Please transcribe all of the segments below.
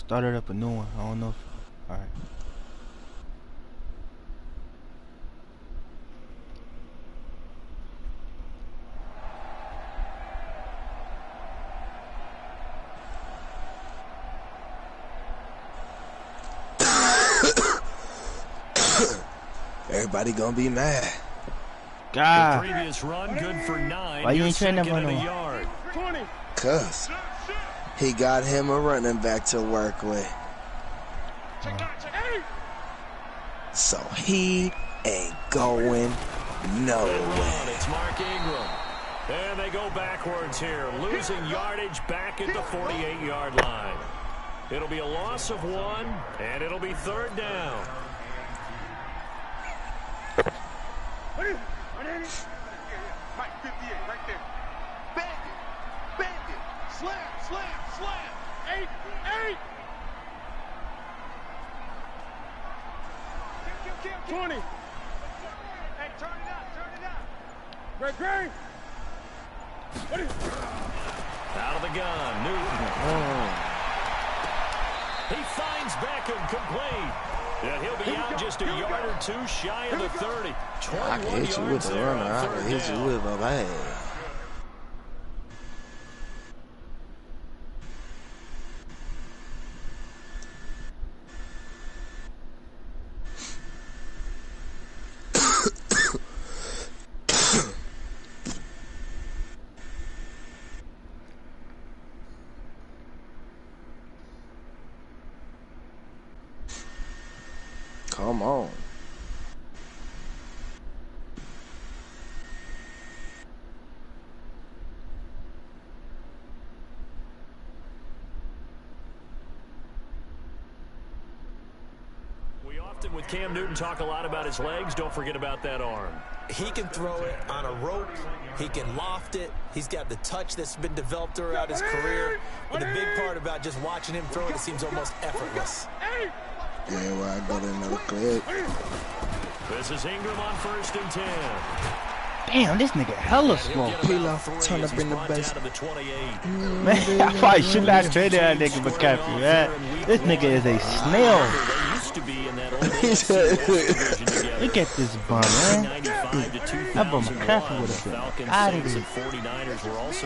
started up a new one. I don't know if... Alright. Everybody gonna be mad. God. The previous run good for 9. Why you ain't trying to run a on? yard? 'Cause he got him a running back to work with. So he ain't going nowhere. It's Mark Ingram. And they go backwards here, losing yardage back at the 48-yard line. It'll be a loss of 1, and it'll be 3rd down. Right, 58, right there. Bang it. Slam. 8. 20. Hey, turn it up. Great. Out of the gun, Newton. He finds Beckham complete. And he'll be out just a yard or 2 shy of the 30. I can hit you with a runner. I can hit you with a bag. Come on. We often, with Cam Newton, talk a lot about his legs. Don't forget about that arm. He can throw it on a rope. He can loft it. He's got the touch that's been developed throughout his career. But the big part about just watching him throw it seems almost effortless. Yeah, well, I got another clip. This is Ingram on 1st and 10. Damn, this nigga hella slow. Peel off, turn up in the base. Man, I probably should not trade that nigga McCaffrey, man. This nigga is a snail. Look at this bum, man. That bum McCaffrey would have been out of here.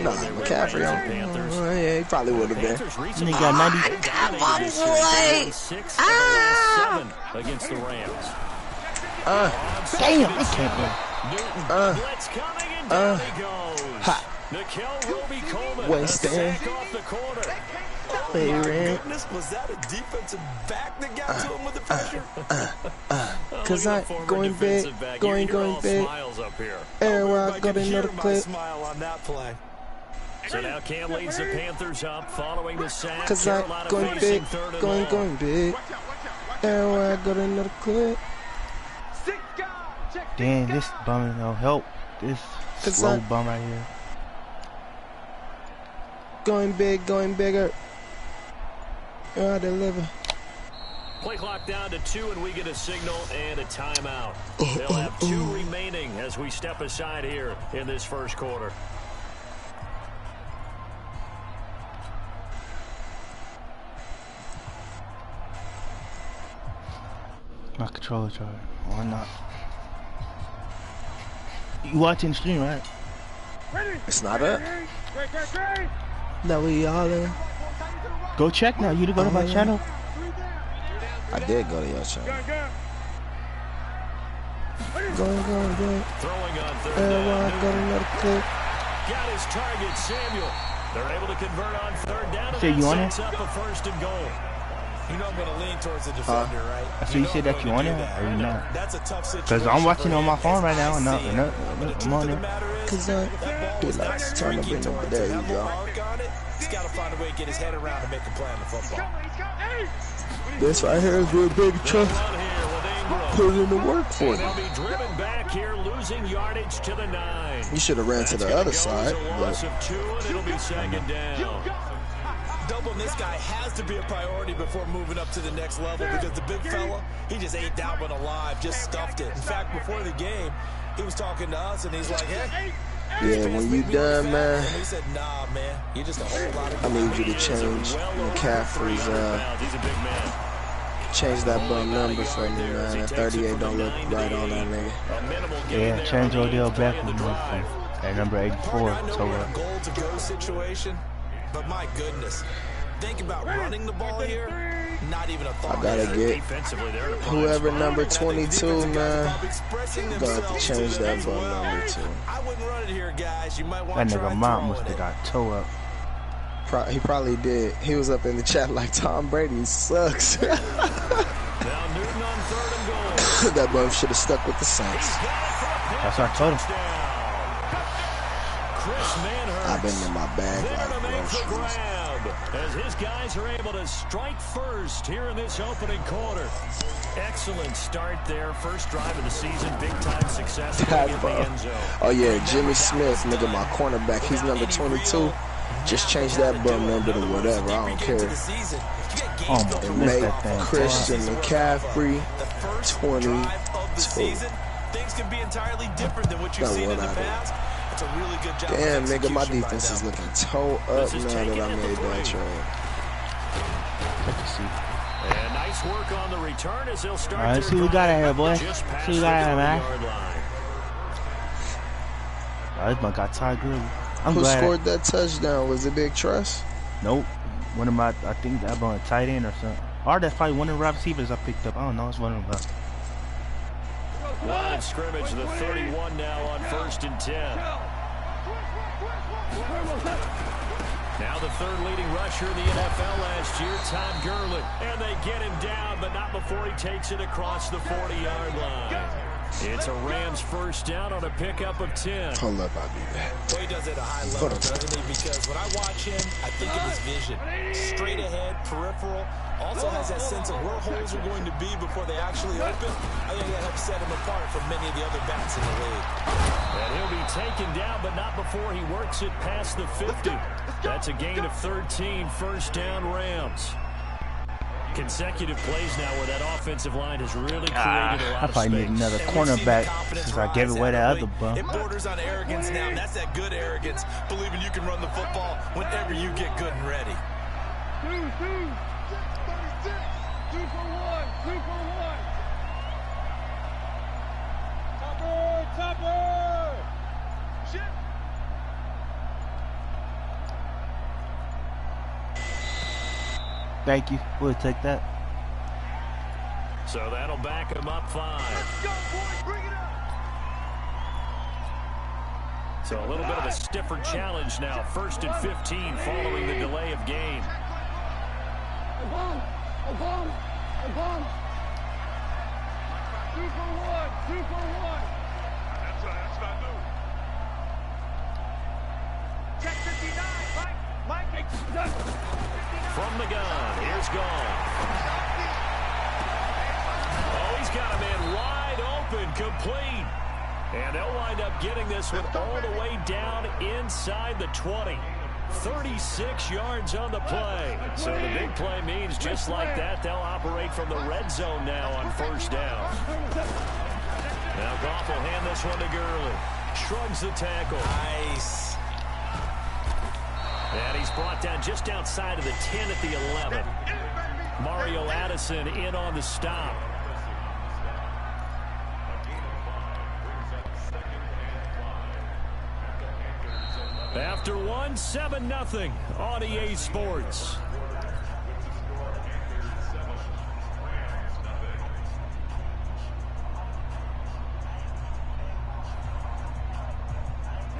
Nah, McCaffrey, yeah, he probably would have been. Nigga got 90. Come on, boy! Against the Rams. Damn, I can't believe. Blitz coming and down he goes. Nikel Roby-Coleman. Winston. Off the corner. Goodness, was that a defensive back that got to him with the pressure? Cause I going big, going big. Everywhere I got another clip. Smile on that play. So now Cam leads the Panthers up following the sack. Cause I going big, going big. Everywhere I got another clip. Damn, this bum ain't no help. This slow bum right here. Going big, going bigger. I deliver. Play clock down to 2, and we get a signal and a timeout. They'll have 2 remaining as we step aside here in this first quarter. My controller charge. Why not? You watching the stream, right? It's not up. That we all in. Go check now. You to go to my channel. I did go to your channel. Going. Throwing on 3rd down. Got another clip. Got his target, Samuel. They're able to convert on 3rd down. Say you on it? Up a 1st and goal. You know I'm going to lean towards the defender, right? So you said that you on it or you not? That's a tough situation. Because I'm watching it on my phone right now. No, I'm on it. Cause I relax, turn up in over there. You go. He's got to find a way to get his head around and make a play on the football. This right here is where Big Chuck put in the work for you. They'll be driven back here, losing yardage to the 9. You should have ran to the other side. Loss of 2, and it'll be 2nd down. Doubling this guy has to be a priority before moving up to the next level because the big fella, he just ate that one alive, just stuffed it. In fact, before the game, he was talking to us, and he's like, hey, Yeah, when you done, man, He said, nah, man. You're just a whole lot of I need you to change McCaffrey's, change that bum number for me, man. That 38 don't look right on that nigga. Yeah, change Odell Beckham at number 84. So goal to go situation, but my goodness, think about running the ball here. Not even a thought. I gotta get whoever number 22, man. Gonna have to change that bum number too. I wouldn't run it here, guys. You might that want to nigga mom must have got toe up. He probably did. He was up in the chat like Tom Brady sucks. Now Newton on 3rd and goal. That bum should have stuck with the Saints. That's what I told him. I've been in my bag like groceries. As his guys are able to strike first here in this opening quarter. Excellent start there. First drive of the season. Big-time success in the end zone. Oh, yeah, Jimmy Smith, nigga, my cornerback. He's number 22. Just change that bum number to whatever. I don't care. And make Christian McCaffrey 22. Things can be entirely different than what you've seen in the past. It's a really good job. Damn, nigga, my defense is looking toe up now that I made that trade. And nice work on the return as he'll start. All right, see what we got out here, boy. See what we got out here, man. Oh, this one got Ty Gurley. Who scored that touchdown? Was it Big Trust? Nope. One of my, I think that on a tight end or something. Or that's probably one of the wide receivers I picked up. I don't know. It's one of them. Line of scrimmage, the 31 now on 1st and 10. Now the 3rd leading rusher in the NFL last year, Todd Gurley. And they get him down, but not before he takes it across the 40-yard line. It's a Rams first down on a pickup of 10. Hold up, I'll do that. Well, he does it at a high level, doesn't he? Because when I watch him, I think of his vision. Straight ahead, peripheral. Also has that sense of where holes are going to be before they actually open. I think that helps set him apart from many of the other backs in the league. And he'll be taken down, but not before he works it past the 50. That's a gain of 13, first down Rams. Consecutive plays now where that offensive line has really created a lot I probably need another cornerback since I gave away that other bum. It borders on arrogance now, and that's that good arrogance, believing you can run the football whenever you get good and ready. 2 for 1. 2 for 1. Topper. Shit. Thank you. We'll take that. So that'll back him up 5. Let's go, boys. Bring it up. So a little bit of a stiffer challenge now. 1st and 15 following the delay of game. A bomb. 2 for 1. That's not new. Check 59. Mike. From the gun, here's Gall. Oh, he's got a man wide open, complete. And they'll wind up getting this one all the way down inside the 20. 36 yards on the play. So the big play means just like that, they'll operate from the red zone now on 1st down. Now Goff will hand this one to Gurley. Shrugs the tackle. Nice. And he's brought down just outside of the 10 at the 11. Mario Addison in on the stop. After 1, 7-0 on EA Sports.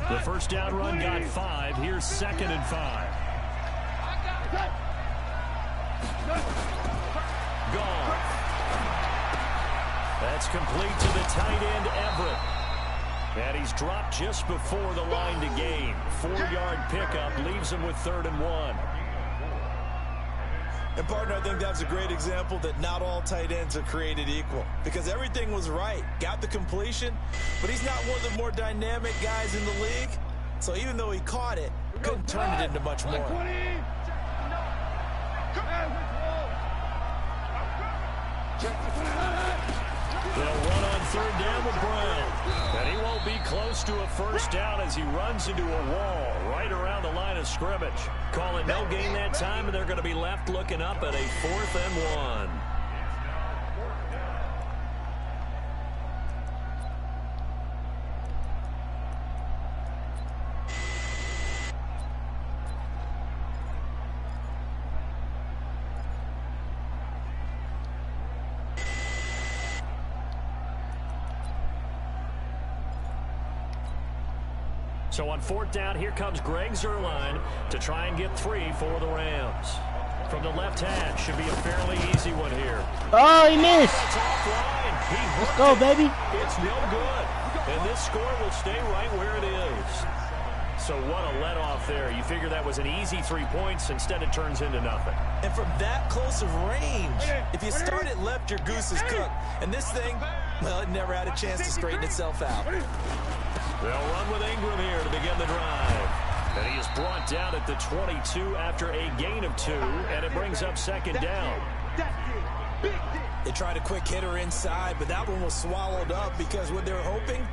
The first down run got 5. Here's 2nd and 5. Gone. That's complete to the tight end, Everett. And he's dropped just before the line to gain. 4-yard pickup leaves him with 3rd and 1. And, partner, I think that's a great example that not all tight ends are created equal. Because everything was right. Got the completion, but he's not one of the more dynamic guys in the league. So even though he caught it, couldn't turn it into much more. They'll run on third down with Brown. And he won't be close to a first down as he runs into a wall right around the line of scrimmage. Calling no gain that time, and they're going to be left looking up at a 4th and 1. So on 4th down, here comes Greg Zuerlein to try and get 3 for the Rams. From the left hash, should be a fairly easy one here. Oh, he missed. Let's go, baby. It's no good. And this score will stay right where it is. So what a let-off there. You figure that was an easy 3 points. Instead, it turns into nothing. And from that close of range, if you start it left, your goose is cooked. And this thing, well, it never had a chance to straighten itself out. They'll run with Ingram here to begin the drive. And he is brought down at the 22 after a gain of 2, and it brings up 2nd down. They tried a quick hitter inside, but that one was swallowed up because what they're hoping,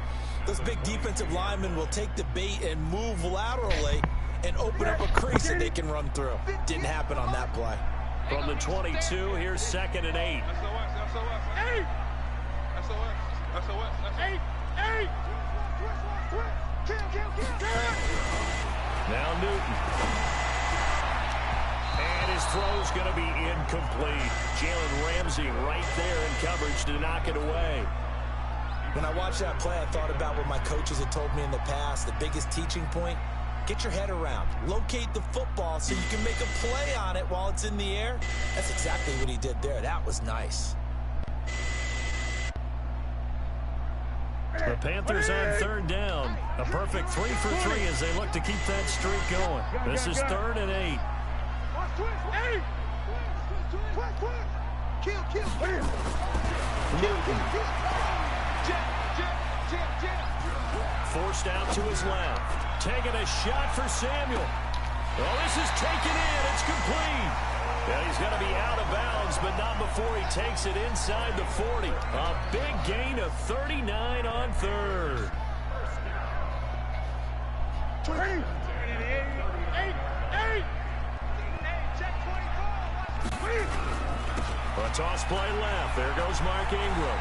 those big defensive linemen will take the bait and move laterally and open up a crease that they can run through. Didn't happen on that play. From the 22, here's 2nd and 8. Now Newton. And his throw's going to be incomplete. Jalen Ramsey right there in coverage to knock it away. When I watched that play, I thought about what my coaches had told me in the past. The biggest teaching point, get your head around. Locate the football so you can make a play on it while it's in the air. That's exactly what he did there. That was nice. The Panthers on 3rd down. A perfect 3 for 3 as they look to keep that streak going. This is 3rd and 8. Newton. Forced out to his left. Taking a shot for Samuel. Well, this is taken in. It's complete. And he's going to be out of bounds, but not before he takes it inside the 40. A big gain of 39 on 3rd. A toss play left. There goes Mark Ingram.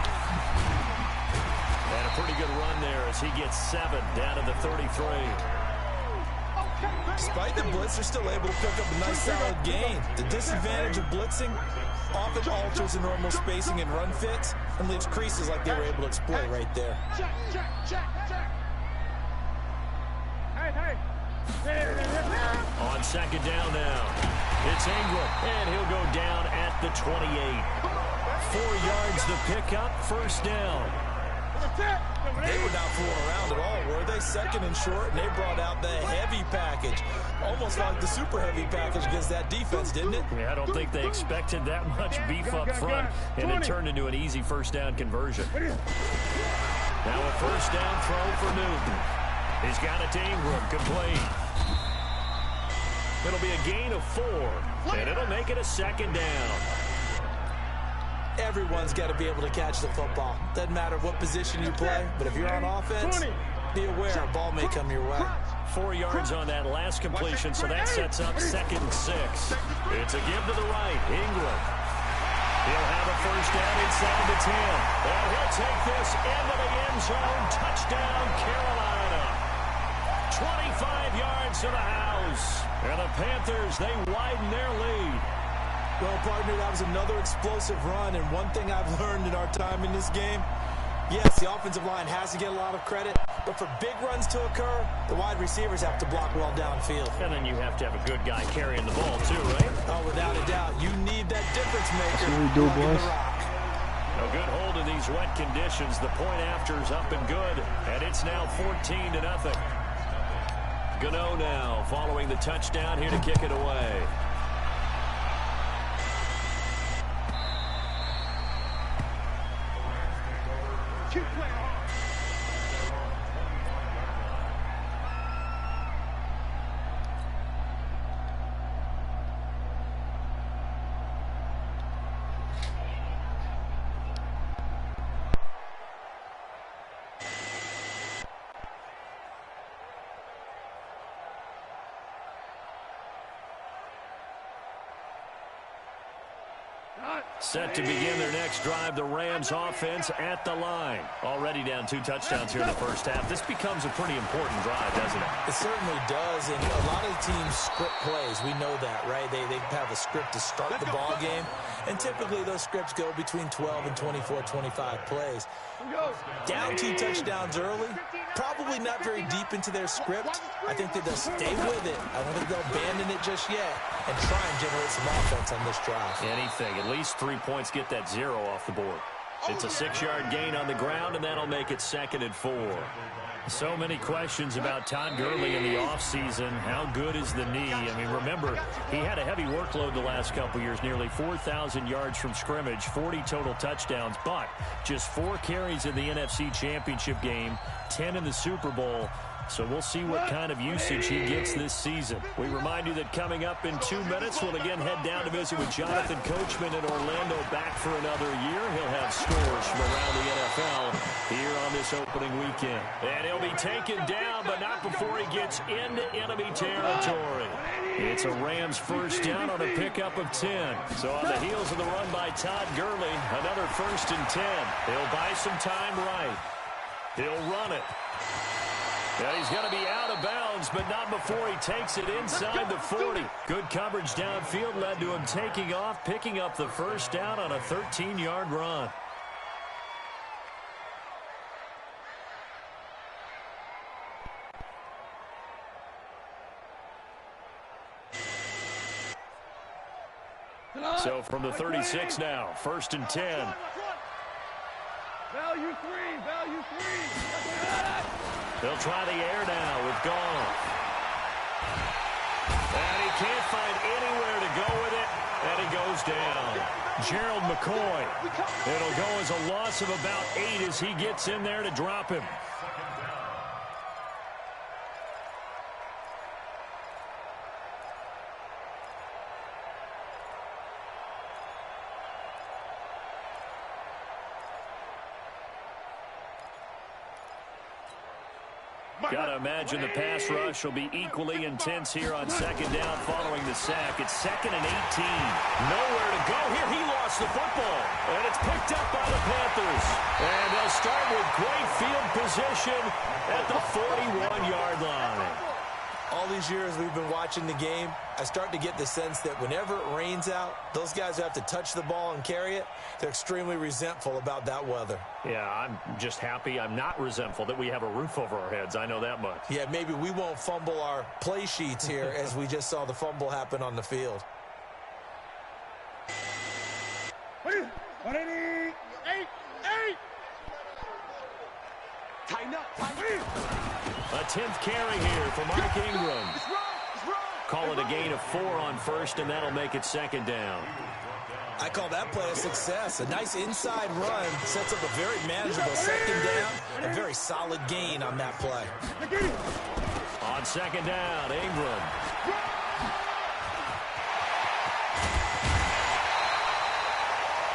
And a pretty good run there as he gets 7 down to the 33. Despite the blitz, they're still able to pick up a nice solid gain. The disadvantage of blitzing often alters the normal spacing and run fits and leaves creases like they were able to exploit right there. On 2nd down now, it's Ingram, and he'll go down at the 28. 4 yards to pick up, 1st down. They were not fooling around at all, were they? 2nd and short, and they brought out the heavy package. Almost like the super heavy package against that defense, didn't it? Yeah, I don't think they expected that much beef up front, and it turned into an easy 1st down conversion. Now a 1st down throw for Newton. He's got it to Ingram, complete. It'll be a gain of 4, and it'll make it a 2nd down. Everyone's got to be able to catch the football. Doesn't matter what position you play, but if you're on offense, be aware a ball may come your way. 4 yards on that last completion, so that sets up 2nd and 6. It's a give to the right, Ingram. He'll have a 1st down inside the 10. And he'll take this into the end zone. Touchdown, Carolina. 25 yards to the house. And the Panthers, they widen their lead. Well, partner, that was another explosive run, and one thing I've learned in our time in this game, yes, the offensive line has to get a lot of credit, but for big runs to occur, the wide receivers have to block well downfield. And then you have to have a good guy carrying the ball, too, right? Oh, without a doubt. You need that difference maker. That's what we do, boys. A good hold in these wet conditions. The point after is up and good, and it's now 14-0. Gano now following the touchdown here to kick it away. Set to begin their next drive, the Rams offense at the line. Already down 2 touchdowns here in the first half. This becomes a pretty important drive, doesn't it? It certainly does, and a lot of teams script plays. We know that, right? They have a script to start the ball game, and typically those scripts go between 12 and 24, 25 plays. Down 2 touchdowns early, probably not very deep into their script. I think that they'll stay with it. I don't think they'll abandon it just yet and try and generate some offense on this drive. Anything. At least 3 points get that 0 off the board. It's a 6-yard gain on the ground, and that'll make it 2nd and 4. So many questions about Todd Gurley in the offseason. How good is the knee? I mean, remember, he had a heavy workload the last couple years, nearly 4,000 yards from scrimmage, 40 total touchdowns, but just 4 carries in the NFC Championship game, 10 in the Super Bowl. So we'll see what kind of usage he gets this season. We remind you that coming up in 2 minutes, we'll again head down to visit with Jonathan Coachman in Orlando, back for another year. He'll have scores from around the NFL here on this opening weekend. And he'll be taken down, but not before he gets into enemy territory. It's a Rams first down on a pickup of 10. So on the heels of the run by Todd Gurley, another 1st and 10. He'll buy some time right. He'll run it. And he's going to be out of bounds, but not before he takes it inside the 40. Good coverage downfield led to him taking off, picking up the first down on a 13-yard run. So from the 36 now, 1st and 10. Value 3, value 3. They'll try the air now with Goff. And he can't find anywhere to go with it, and he goes down. Gerald McCoy. It'll go as a loss of about 8 as he gets in there to drop him. Got to imagine the pass rush will be equally intense here on 2nd down following the sack. It's 2nd and 18. Nowhere to go here. He lost the football. And it's picked up by the Panthers. And they'll start with great field position at the 41-yard line. All these years we've been watching the game, I start to get the sense that whenever it rains out, those guys who have to touch the ball and carry it, they're extremely resentful about that weather. Yeah, I'm just happy I'm not resentful that we have a roof over our heads. I know that much. Yeah, maybe we won't fumble our play sheets here as we just saw the fumble happen on the field. 188. 8. Tighten up. A 10th carry here for Mark Ingram. Call it a gain of 4 on 1st, and that'll make it 2nd down. I call that play a success. A nice inside run sets up a very manageable 2nd down. A very solid gain on that play. On 2nd down, Ingram.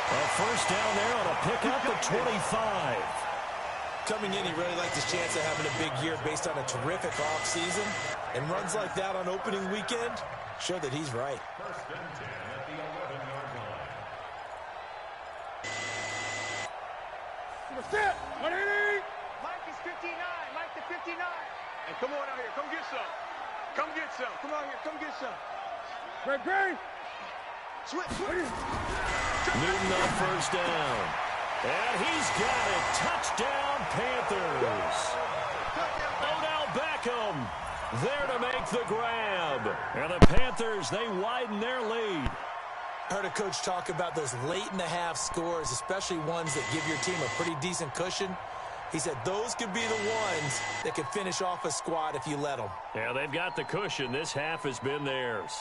A first down there on a pickup at 25. Coming in, he really liked his chance of having a big year based on a terrific offseason. And runs like that on opening weekend show that he's right. Set. 180. Mike is 59. Mike the 59. Hey, come on out here. Come get some. Come get some. Come out here. Come get some. Great. Switch. Newton on first down. And he's got it. Touchdown, Panthers. Odell Beckham there to make the grab. And the Panthers, they widen their lead. I heard a coach talk about those late-in-the-half scores, especially ones that give your team a pretty decent cushion. He said those could be the ones that could finish off a squad if you let them. Yeah, they've got the cushion. This half has been theirs.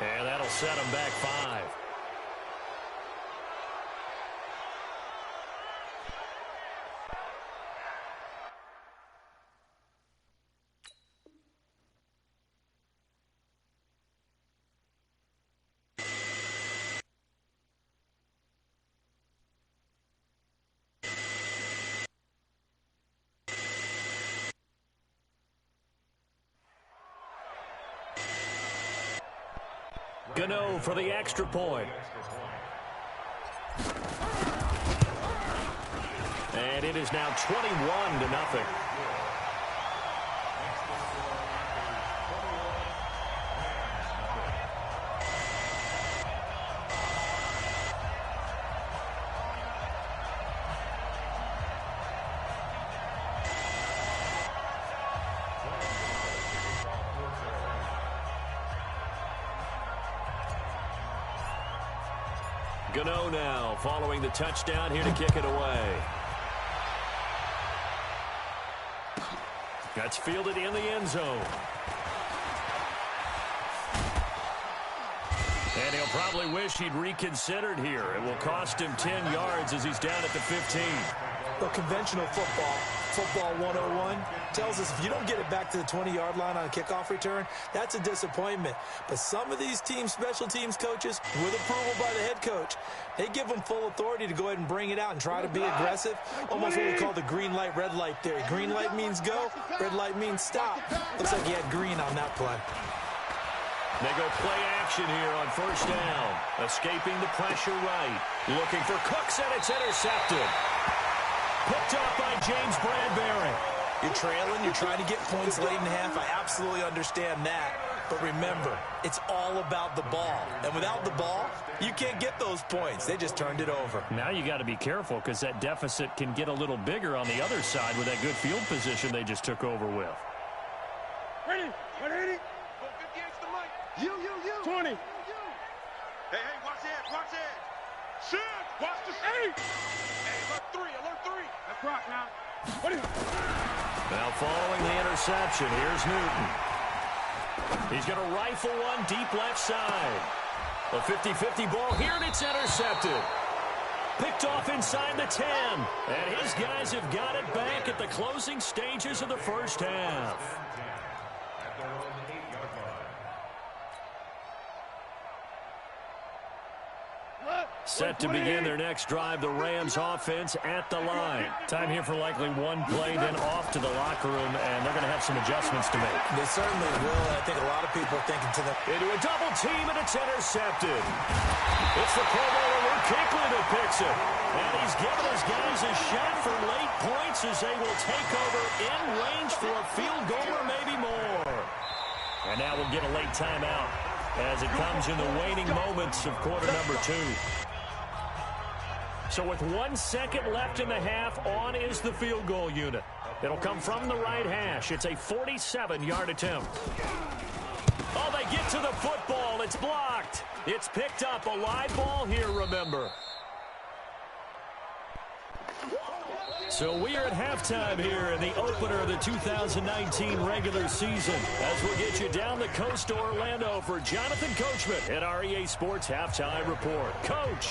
And that'll set them back 5. Gano for the extra point. And it is now 21-0. Gano now following the touchdown here to kick it away. That's fielded in the end zone. And he'll probably wish he'd reconsidered here. It will cost him 10 yards as he's down at the 15. Well, conventional football 101, tells us if you don't get it back to the 20-yard line on a kickoff return, that's a disappointment. But some of these teams, special teams coaches, with approval by the head coach, they give them full authority to go ahead and bring it out and try to be aggressive. Almost what we call the green light, red light theory. Green light means go, red light means stop. Looks like he had green on that play. They go play action here on first down. Escaping the pressure right. Looking for Cooks, and it's intercepted. Picked up by James Bradbury. You're trailing, you're trying to get points late in half. I absolutely understand that. But remember, it's all about the ball. And without the ball, you can't get those points. They just turned it over. Now you got to be careful because that deficit can get a little bigger on the other side with that good field position they just took over with. Ready? 180. 58's the mic. You. 20. Hey, watch that, watch that. Shit, watch the eight. Hey, alert three. That's rock now. What is it? Now following the interception, here's Newton. He's going to rifle one deep left side. A 50-50 ball here, and it's intercepted. Picked off inside the 10. And his guys have got it back at the closing stages of the first half. Set to begin their next drive, the Rams offense at the line. Time here for likely one play, then off to the locker room, and they're going to have some adjustments to make. They certainly will, and I think a lot of people are thinking to them. Into a double team, and it's intercepted. It's the Pro Bowler Luke Kuechly that picks it. And he's given his guys a shot for late points as they will take over in range for a field goal or maybe more. And now we'll get a late timeout as it comes in the waning moments of quarter number 2. So with 1 second left in the half, on is the field goal unit. It'll come from the right hash. It's a 47-yard attempt. Oh, they get to the football. It's blocked. It's picked up. A live ball here, remember. So we are at halftime here in the opener of the 2019 regular season. As we'll get you down the coast to Orlando for Jonathan Coachman at our EA Sports Halftime Report. Coach.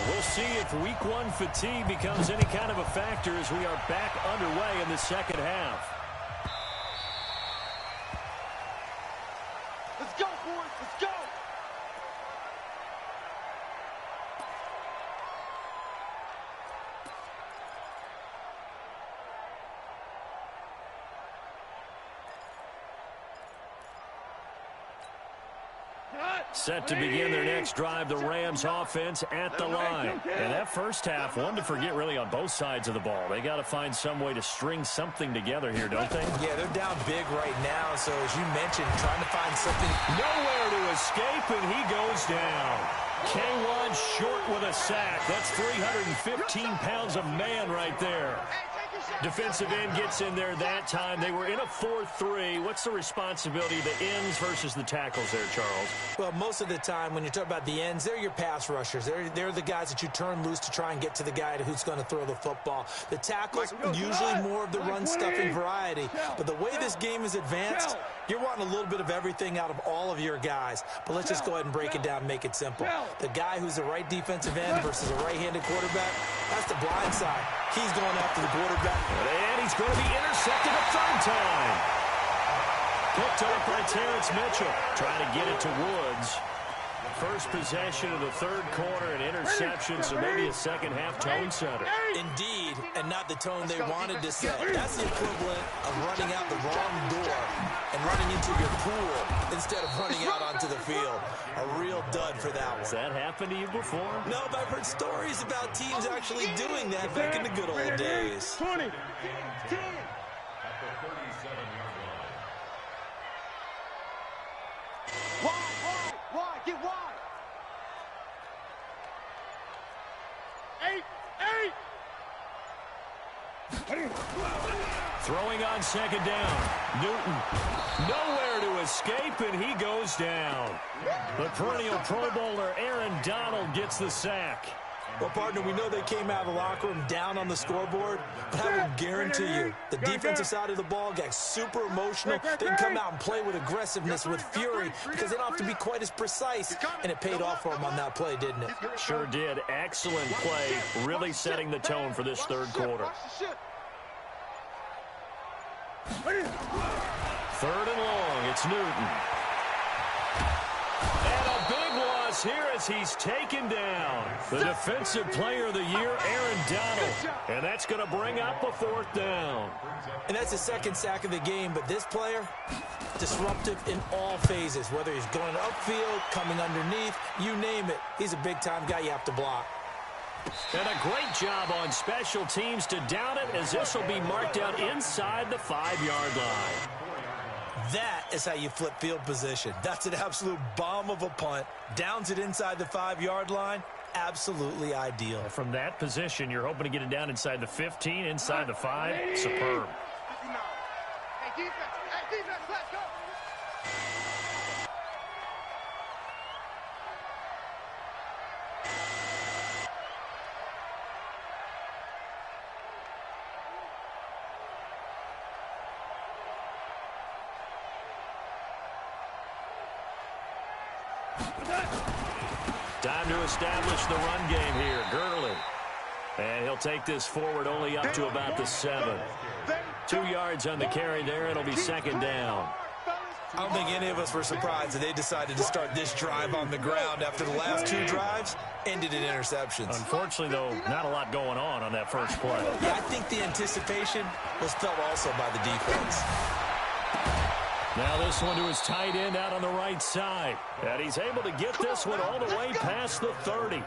We'll see if week 1 fatigue becomes any kind of a factor as we are back underway in the second half. Let's go, boys. Let's go. Set to begin their next drive, the Rams offense at the line. And that first half, one to forget really on both sides of the ball. They got to find some way to string something together here, don't they? Yeah, they're down big right now, so as you mentioned, trying to find something. Nowhere to escape, and he goes down. K1 short with a sack. That's 315 pounds of man right there. Defensive end gets in there that time. They were in a 4-3. What's the responsibility of the ends versus the tackles there, Charles? Well, most of the time when you talk about the ends, they're your pass rushers. They're the guys that you turn loose to try and get to the guy who's going to throw the football. The tackles, usually more of the run-stuffing variety. But the way this game is advanced, you're wanting a little bit of everything out of all of your guys. But let's just go ahead and break it down and make it simple. The guy who's the right defensive end versus a right-handed quarterback, that's the blind side. He's going after the quarterback. And he's going to be intercepted a third time. Picked up by Terrence Mitchell. Trying to get it to Woods. First possession of the third quarter, an interception, so maybe a second-half tone setter. Indeed, and not the tone they wanted to set. That's the equivalent of running out the wrong door and running into your pool instead of running out onto the field. A real dud for that one. Has that happened to you before? No, but I've heard stories about teams actually doing that back in the good old days. 20. 10. Wide, get wide. 8. Throwing on second down. Newton nowhere to escape, and he goes down. The perennial Pro Bowler Aaron Donald gets the sack. Well, partner, we know they came out of the locker room down on the scoreboard, but I will guarantee you the defensive side of the ball got super emotional. They can come out and play with aggressiveness, with fury, because they don't have to be quite as precise, and it paid off for them on that play, didn't it? Sure did. Excellent play, really setting the tone for this third quarter. Third and long, it's Newton. And a big loss here as he's taken down. The defensive player of the year, Aaron Donald. And that's going to bring up a fourth down. And that's the second sack of the game, but this player, disruptive in all phases, whether he's going upfield, coming underneath, you name it. He's a big-time guy you have to block. And a great job on special teams to down it, as this will be marked out inside the 5-yard line. That is how you flip field position. That's an absolute bomb of a punt. Downs it inside the 5-yard line. Absolutely ideal. From that position, you're hoping to get it down inside the 15, inside the 5. Superb. Hey, defense, let's go. Time to establish the run game here. Gurley. And he'll take this forward only up to about the 7. 2 yards on the carry there. It'll be second down. I don't think any of us were surprised that they decided to start this drive on the ground after the last 2 drives ended in interceptions. Unfortunately, though, not a lot going on that first play. Yeah, I think the anticipation was felt also by the defense. Now this one to his tight end out on the right side. And he's able to get this one all the way past the 30.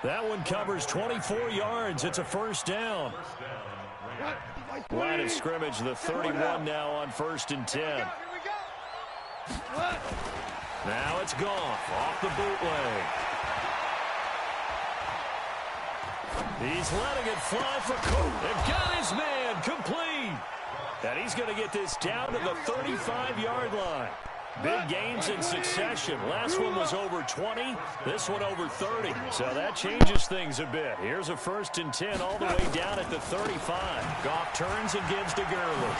That one covers 24 yards. It's a first down. Line of scrimmage, the 31 now on 1st and 10. Now it's gone off the bootleg. He's letting it fly for Cook. They've got his man complete. And he's going to get this down to the 35-yard line. Big gains in succession. Last one was over 20. This one over 30. So that changes things a bit. Here's a 1st and 10 all the way down at the 35. Goff turns and gives to Gurley.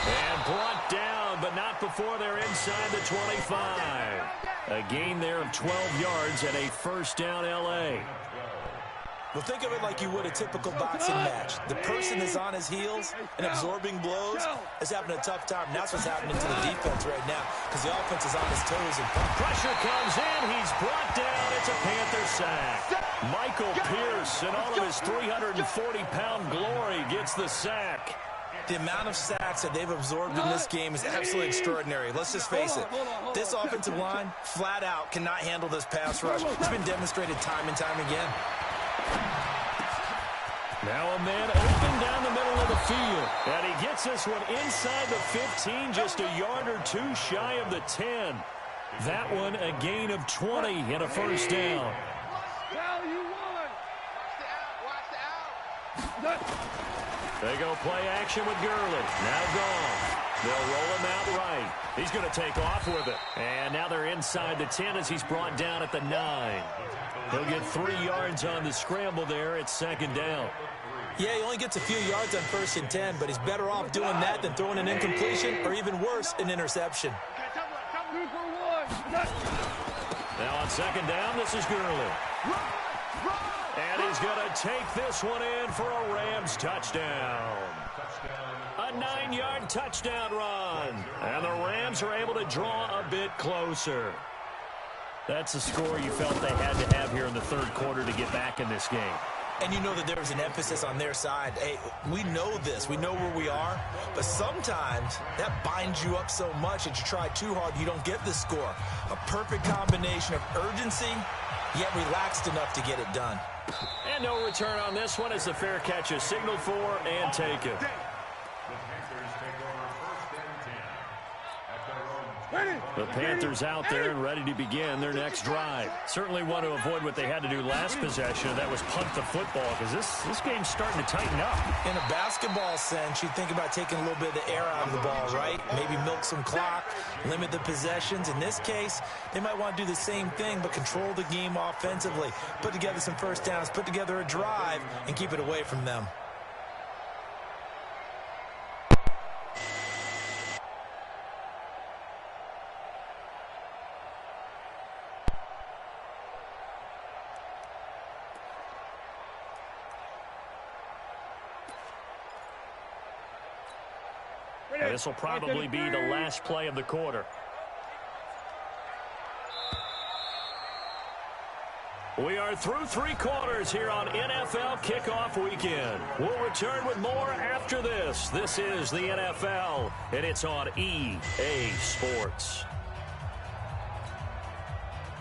And brought down, but not before they're inside the 25. A gain there of 12 yards and a first down L.A. Well, think of it like you would a typical boxing match. The person is on his heels and absorbing blows is having a tough time. And that's what's happening to the defense right now because the offense is on his toes. And pressure comes in. He's brought down. It's a Panther sack. Michael Pierce, in all of his 340-pound glory, gets the sack. The amount of sacks that they've absorbed in this game is absolutely extraordinary. Let's just face it. This offensive line, flat out, cannot handle this pass rush. It's been demonstrated time and time again. Now a man open down the middle of the field. And he gets this one inside the 15, just a yard or 2 shy of the 10. That one a gain of 20 and a first down. They go play action with Gurley. Now gone. They'll roll him out right. He's going to take off with it. And now they're inside the 10 as he's brought down at the 9. He'll get 3 yards on the scramble there. It's second down. Yeah, he only gets a few yards on 1st and 10, but he's better off doing that than throwing an incompletion or even worse, an interception. Now on second down, this is Gurley. And he's going to take this one in for a Rams touchdown. A 9-yard touchdown run. And the Rams are able to draw a bit closer. That's the score you felt they had to have here in the third quarter to get back in this game. And you know that there was an emphasis on their side. Hey, we know this. We know where we are. But sometimes that binds you up so much that you try too hard, you don't get the score. A perfect combination of urgency, yet relaxed enough to get it done. And no return on this one as the fair catch is signaled for and taken. The Panthers out there and ready to begin their next drive. Certainly want to avoid what they had to do last possession, and that was punt the football, because this game's starting to tighten up. In a basketball sense, you think about taking a little bit of the air out of the ball, right? Maybe milk some clock, limit the possessions. In this case, they might want to do the same thing, but control the game offensively. Put together some first downs, put together a drive, and keep it away from them. This will probably be the last play of the quarter. We are through 3 quarters here on NFL Kickoff Weekend. We'll return with more after this. This is the NFL, and it's on EA Sports.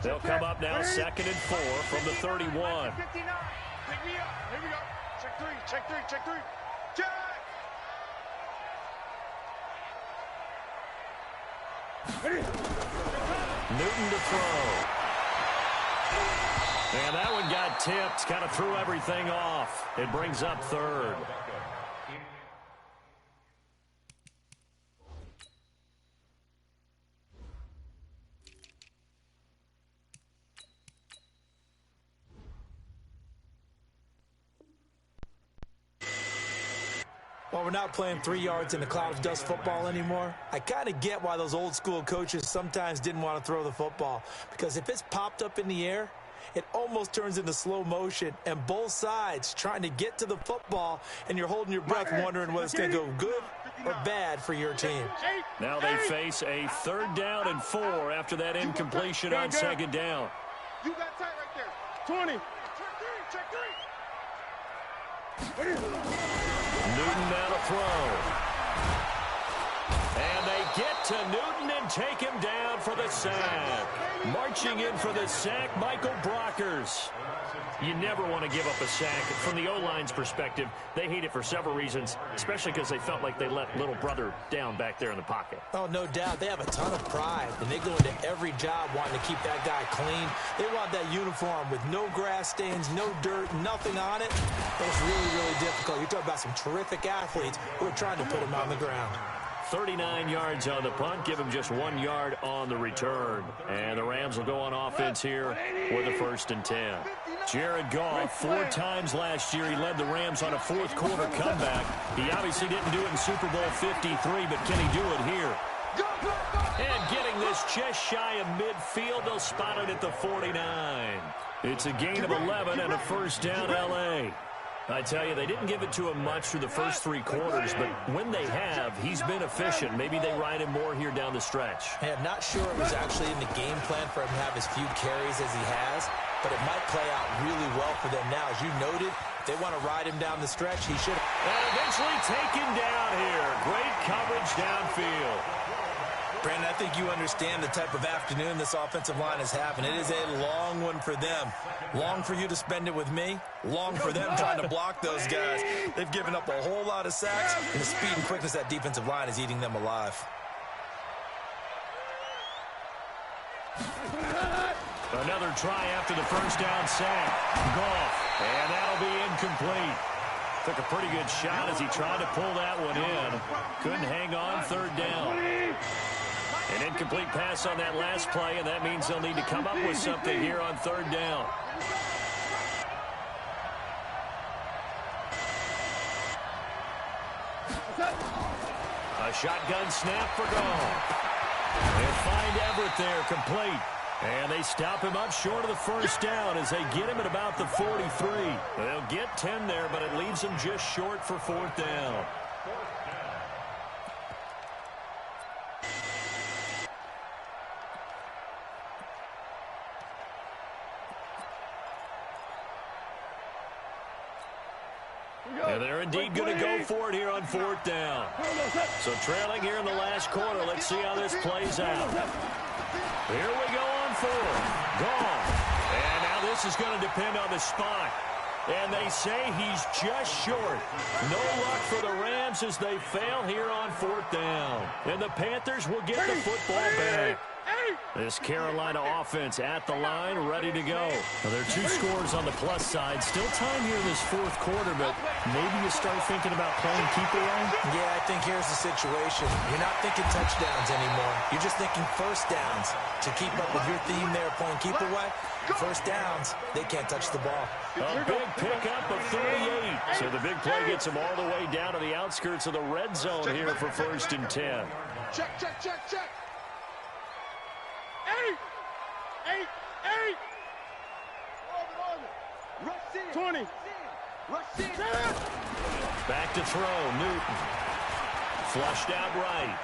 They'll come up now 2nd and 4 from the 31. Pick me up. Here we go. Check 3. Check 3. Check 3. Check. Newton to throw. And that one got tipped, kind of threw everything off. It brings up 3rd. While we're not playing 3 yards in a cloud of dust football anymore, I kind of get why those old school coaches sometimes didn't want to throw the football. Because if it's popped up in the air, it almost turns into slow motion, and both sides trying to get to the football, and you're holding your breath wondering whether it's going to go good or bad for your team. Now they face a 3rd down and 4 after that incompletion on 2nd down. You got tight right there. 20. Check 3. Newton now to throw. And they get to Newton and take him down for the sack. Marching in for the sack, Michael Brockers. You never want to give up a sack. From the O-line's perspective, they hate it for several reasons, especially because they felt like they let little brother down back there in the pocket. Oh, no doubt. They have a ton of pride, and they go into every job wanting to keep that guy clean. They want that uniform with no grass stains, no dirt, nothing on it. It's really, really difficult. You're talking about some terrific athletes who are trying to put him on the ground. 39 yards on the punt, give him just 1 yard on the return. And the Rams will go on offense here with a 1st and 10. Jared Goff, 4 times last year, he led the Rams on a 4th quarter comeback. He obviously didn't do it in Super Bowl 53, but can he do it here? And getting this just shy of midfield, they'll spot it at the 49. It's a gain of 11 and a 1st down, L.A. I tell you, they didn't give it to him much through the first 3 quarters, but when they have, he's been efficient. Maybe they ride him more here down the stretch. Hey, I'm not sure it was actually in the game plan for him to have as few carries as he has, but it might play out really well for them now. As you noted, if they want to ride him down the stretch, he should. And eventually taken down here. Great coverage downfield. Brandon, I think you understand the type of afternoon this offensive line is having. It is a long one for them. Long for you to spend it with me. Long for them trying to block those guys. They've given up a whole lot of sacks, and the speed and quickness of that defensive line is eating them alive. Another try after the 1st down sack. Goff, and that'll be incomplete. Took a pretty good shot as he tried to pull that one in. Couldn't hang on 3rd down. An incomplete pass on that last play, and that means they'll need to come up with something here on 3rd down. A shotgun snap for Goff. They'll find Everett there, complete. And they stop him up short of the 1st down as they get him at about the 43. They'll get 10 there, but it leaves them just short for 4th down. And they're indeed going to go for it here on 4th down. So trailing here in the last quarter. Let's see how this plays out. Here we go on 4th. Gone. And now this is going to depend on the spot. And they say he's just short. No luck for the Rams as they fail here on 4th down. And the Panthers will get the football back. This Carolina offense at the line, ready to go. Now, there are 2 scores on the plus side. Still time here in this 4th quarter, but maybe you start thinking about playing keep away? Yeah, I think here's the situation. You're not thinking touchdowns anymore. You're just thinking first downs. To keep up with your theme there, playing keep away, first downs, they can't touch the ball. A big pickup of 38. So the big play gets them all the way down to the outskirts of the red zone here for 1st and 10. Check, check, check, check. 20. Back to throw, Newton. Flushed out right.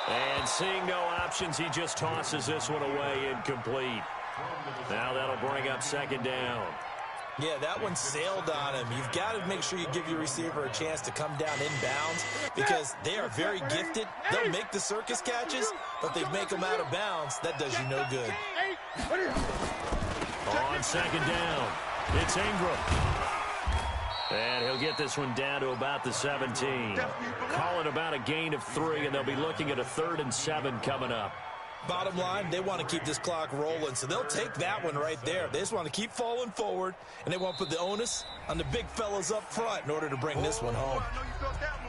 And seeing no options, he just tosses this one away, incomplete. Now that'll bring up 2nd down. Yeah, that one sailed on him. You've got to make sure you give your receiver a chance to come down inbounds because they are very gifted. They'll make the circus catches, but if they make them out of bounds, that does you no good. On 2nd down, it's Ingram. And he'll get this one down to about the 17. Call it about a gain of 3, and they'll be looking at a 3rd and 7 coming up. Bottom line, they want to keep this clock rolling, so they'll take that one right there. They just want to keep falling forward, and they want to put the onus on the big fellas up front in order to bring this one home.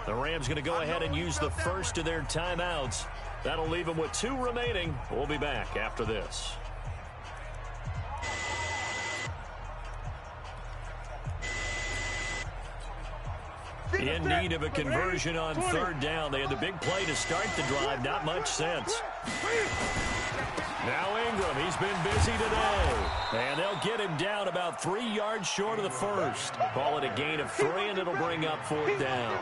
The Rams going to go ahead and use the first of their timeouts. That'll leave them with 2 remaining. We'll be back after this. In need of a conversion on 3rd down. They had the big play to start the drive. Not much sense. Now Ingram, he's been busy today. And they'll get him down about 3 yards short of the first. Call it a gain of 3, and it'll bring up 4th down.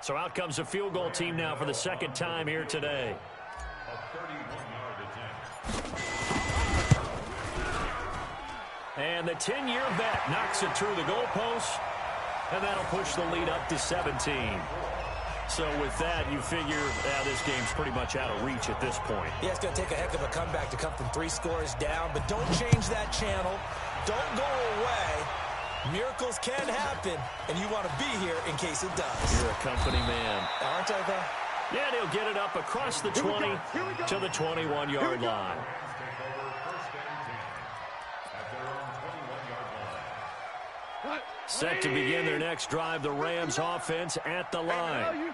So out comes a field goal team now for the 2nd time here today. And the 10-year vet knocks it through the goalpost, and that'll push the lead up to 17. So with that, you figure this game's pretty much out of reach at this point. Yeah, it's going to take a heck of a comeback to come from 3 scores down, but don't change that channel. Don't go away. Miracles can happen, and you want to be here in case it does. You're a company man. Aren't I, though? Yeah, and he'll get it up across the 20 to the 21-yard line. Set to begin their next drive, the Rams offense at the line.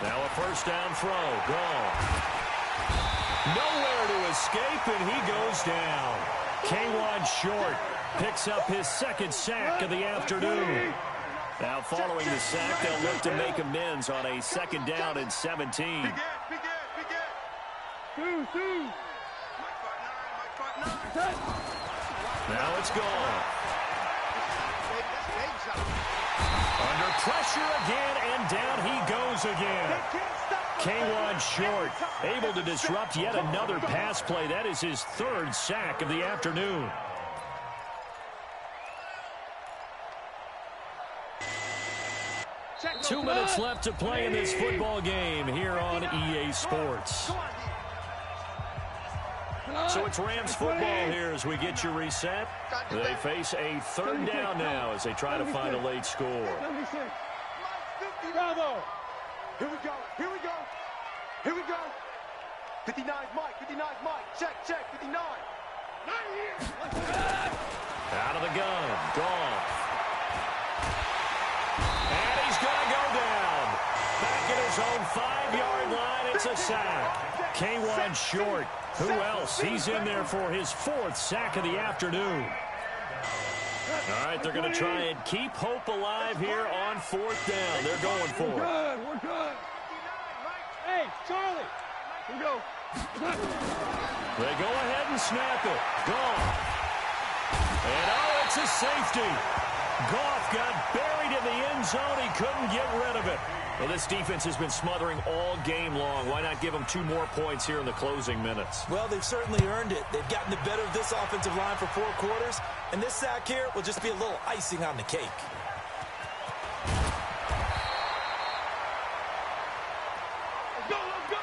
Now a 1st down throw, gone. Nowhere to escape, and he goes down. K'Wan Short picks up his 2nd sack of the afternoon. Now following the sack, they'll look to make amends on a 2nd down and 17. Now it's gone. Under pressure again, and down he goes again. K'Wan Short able to disrupt yet another pass play. That is his 3rd sack of the afternoon. Two minutes left to play in this football game here on EA Sports. So it's Rams football here as we get you reset. They face a 3rd down now as they try to find a late score. Bravo. Here we go. Here we go. Here we go. 59's Mike. 59's Mike. Check, check. 59. Out of the gun. Gone. And he's going to go down. Back at his own 5-yard line. It's a sack. K'Wan Short. Who else? He's in there for his 4th sack of the afternoon. All right, they're going to try and keep hope alive here on 4th down. They're going for it. We're good. Hey, Charlie. Here we go. They go ahead and snap it. Gone. And oh, it's a safety. Goff got buried in the end zone. He couldn't get rid of it. Well, this defense has been smothering all game long. Why not give them 2 more points here in the closing minutes? Well, they've certainly earned it. They've gotten the better of this offensive line for 4 quarters, and this sack here will just be a little icing on the cake. Let's go, let's go!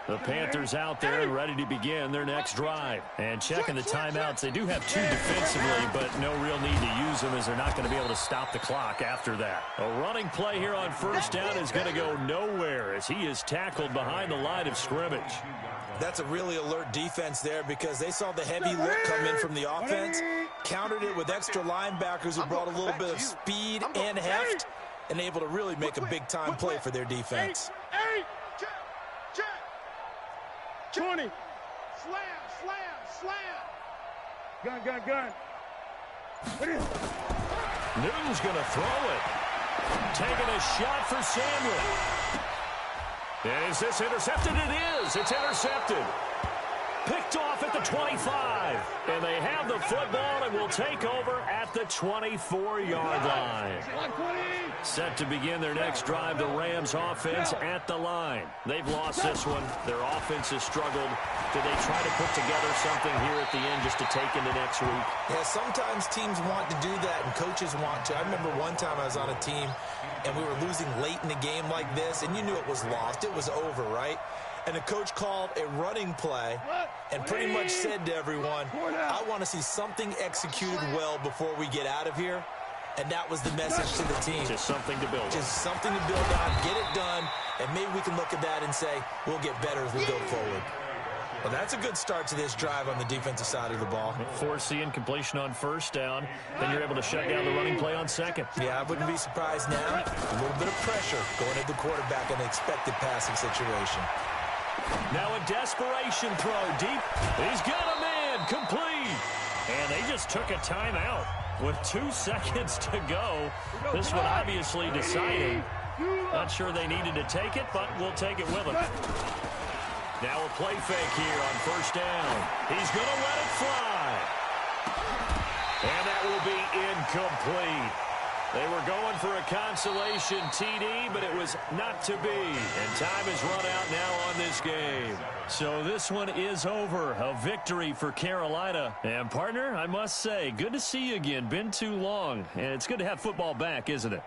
The Panthers out there and ready to begin their next drive. And checking the timeouts, they do have 2 defensively, but no real need to use them as they're not going to be able to stop the clock after that. A running play here on first down is going to go nowhere as he is tackled behind the line of scrimmage. That's a really alert defense there because they saw the heavy look come in from the offense, countered it with extra linebackers who brought a little bit of speed and heft, and able to really make a big-time play for their defense. 20. Slam, slam, slam. Gun, gun, gun. Newton's going to throw it. Taking a shot for Sandler. Is this intercepted? It is. It's intercepted. Picked off at the 25. And they have the football and will take over at the 24-yard line. Set to begin their next drive, the Rams offense at the line. They've lost this one. Their offense has struggled. Do they try to put together something here at the end just to take into next week? Yeah, sometimes teams want to do that and coaches want to. I remember one time I was on a team and we were losing late in the game like this, and you knew it was lost. It was over, right? And the coach called a running play and pretty much said to everyone, I want to see something executed well before we get out of here. And that was the message to the team. Just something to build on. Just something to build on, get it done, and maybe we can look at that and say, we'll get better as we go forward. Well, that's a good start to this drive on the defensive side of the ball. Forcing incompletion on first down, then you're able to shut down the running play on second. Yeah, I wouldn't be surprised now. A little bit of pressure going at the quarterback in an expected passing situation. Now a desperation throw deep. He's got a man complete. And they just took a timeout with 2 seconds to go. This one obviously decided. Not sure they needed to take it, but we'll take it with them. Now a play fake here on first down. He's going to let it fly. And that will be incomplete. They were going for a consolation TD, but it was not to be. And time has run out now on this game. So this one is over. A victory for Carolina. And, partner, I must say, good to see you again. Been too long. And it's good to have football back, isn't it?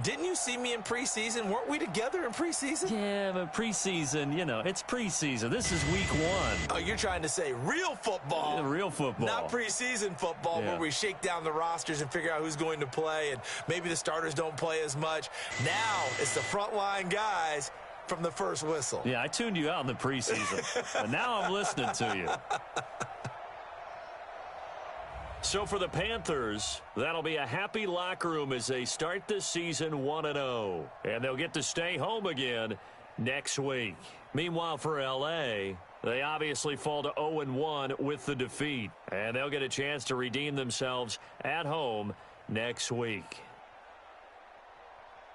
Didn't you see me in preseason? Weren't we together in preseason? Yeah, but preseason, you know, it's preseason. This is week 1. Oh, you're trying to say real football. Yeah, real football. Not preseason football where we shake down the rosters and figure out who's going to play, and maybe the starters don't play as much. Now it's the frontline guys from the first whistle. Yeah, I tuned you out in the preseason, but now I'm listening to you. So for the Panthers, that'll be a happy locker room as they start this season 1-0. And they'll get to stay home again next week. Meanwhile, for L.A., they obviously fall to 0-1 with the defeat. And they'll get a chance to redeem themselves at home next week.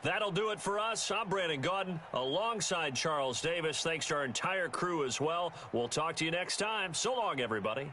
That'll do it for us. I'm Brandon Gaudin alongside Charles Davis. Thanks to our entire crew as well. We'll talk to you next time. So long, everybody.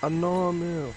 I know I'm ill.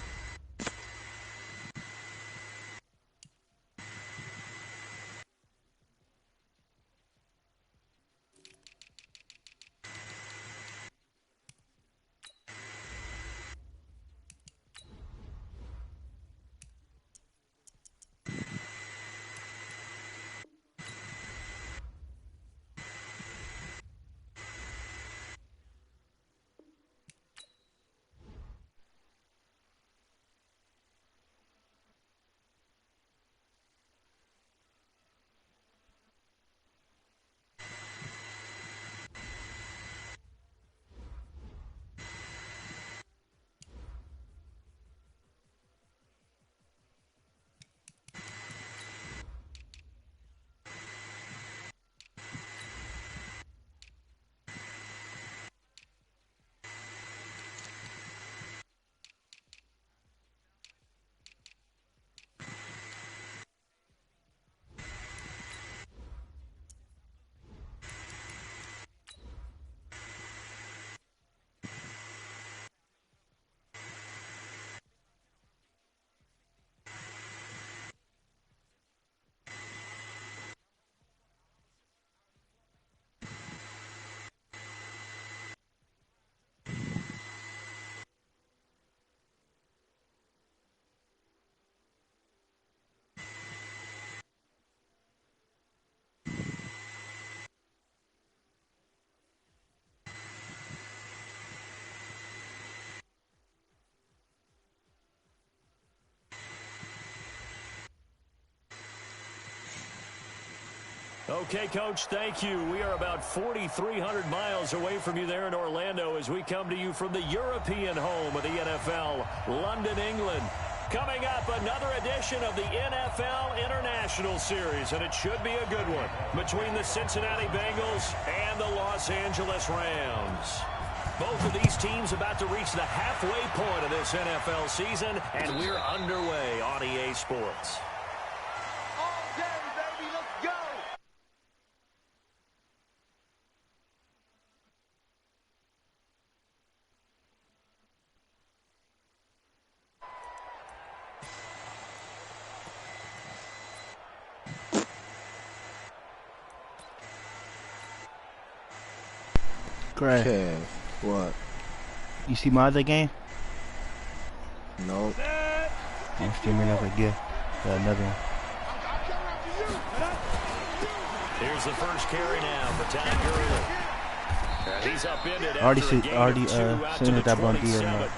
Okay, Coach, thank you. We are about 4,300 miles away from you there in Orlando as we come to you from the European home of the NFL, London, England. Coming up, another edition of the NFL International Series, and it should be a good one, between the Cincinnati Bengals and the Los Angeles Rams. Both of these teams about to reach the halfway point of this NFL season, and we're underway on EA Sports. Great. Okay, what? You see my other game? Nope. I'm streaming up a gift. Another one. Here's the first carry now for Todd Gurley. He's upended Already seen that Bundita.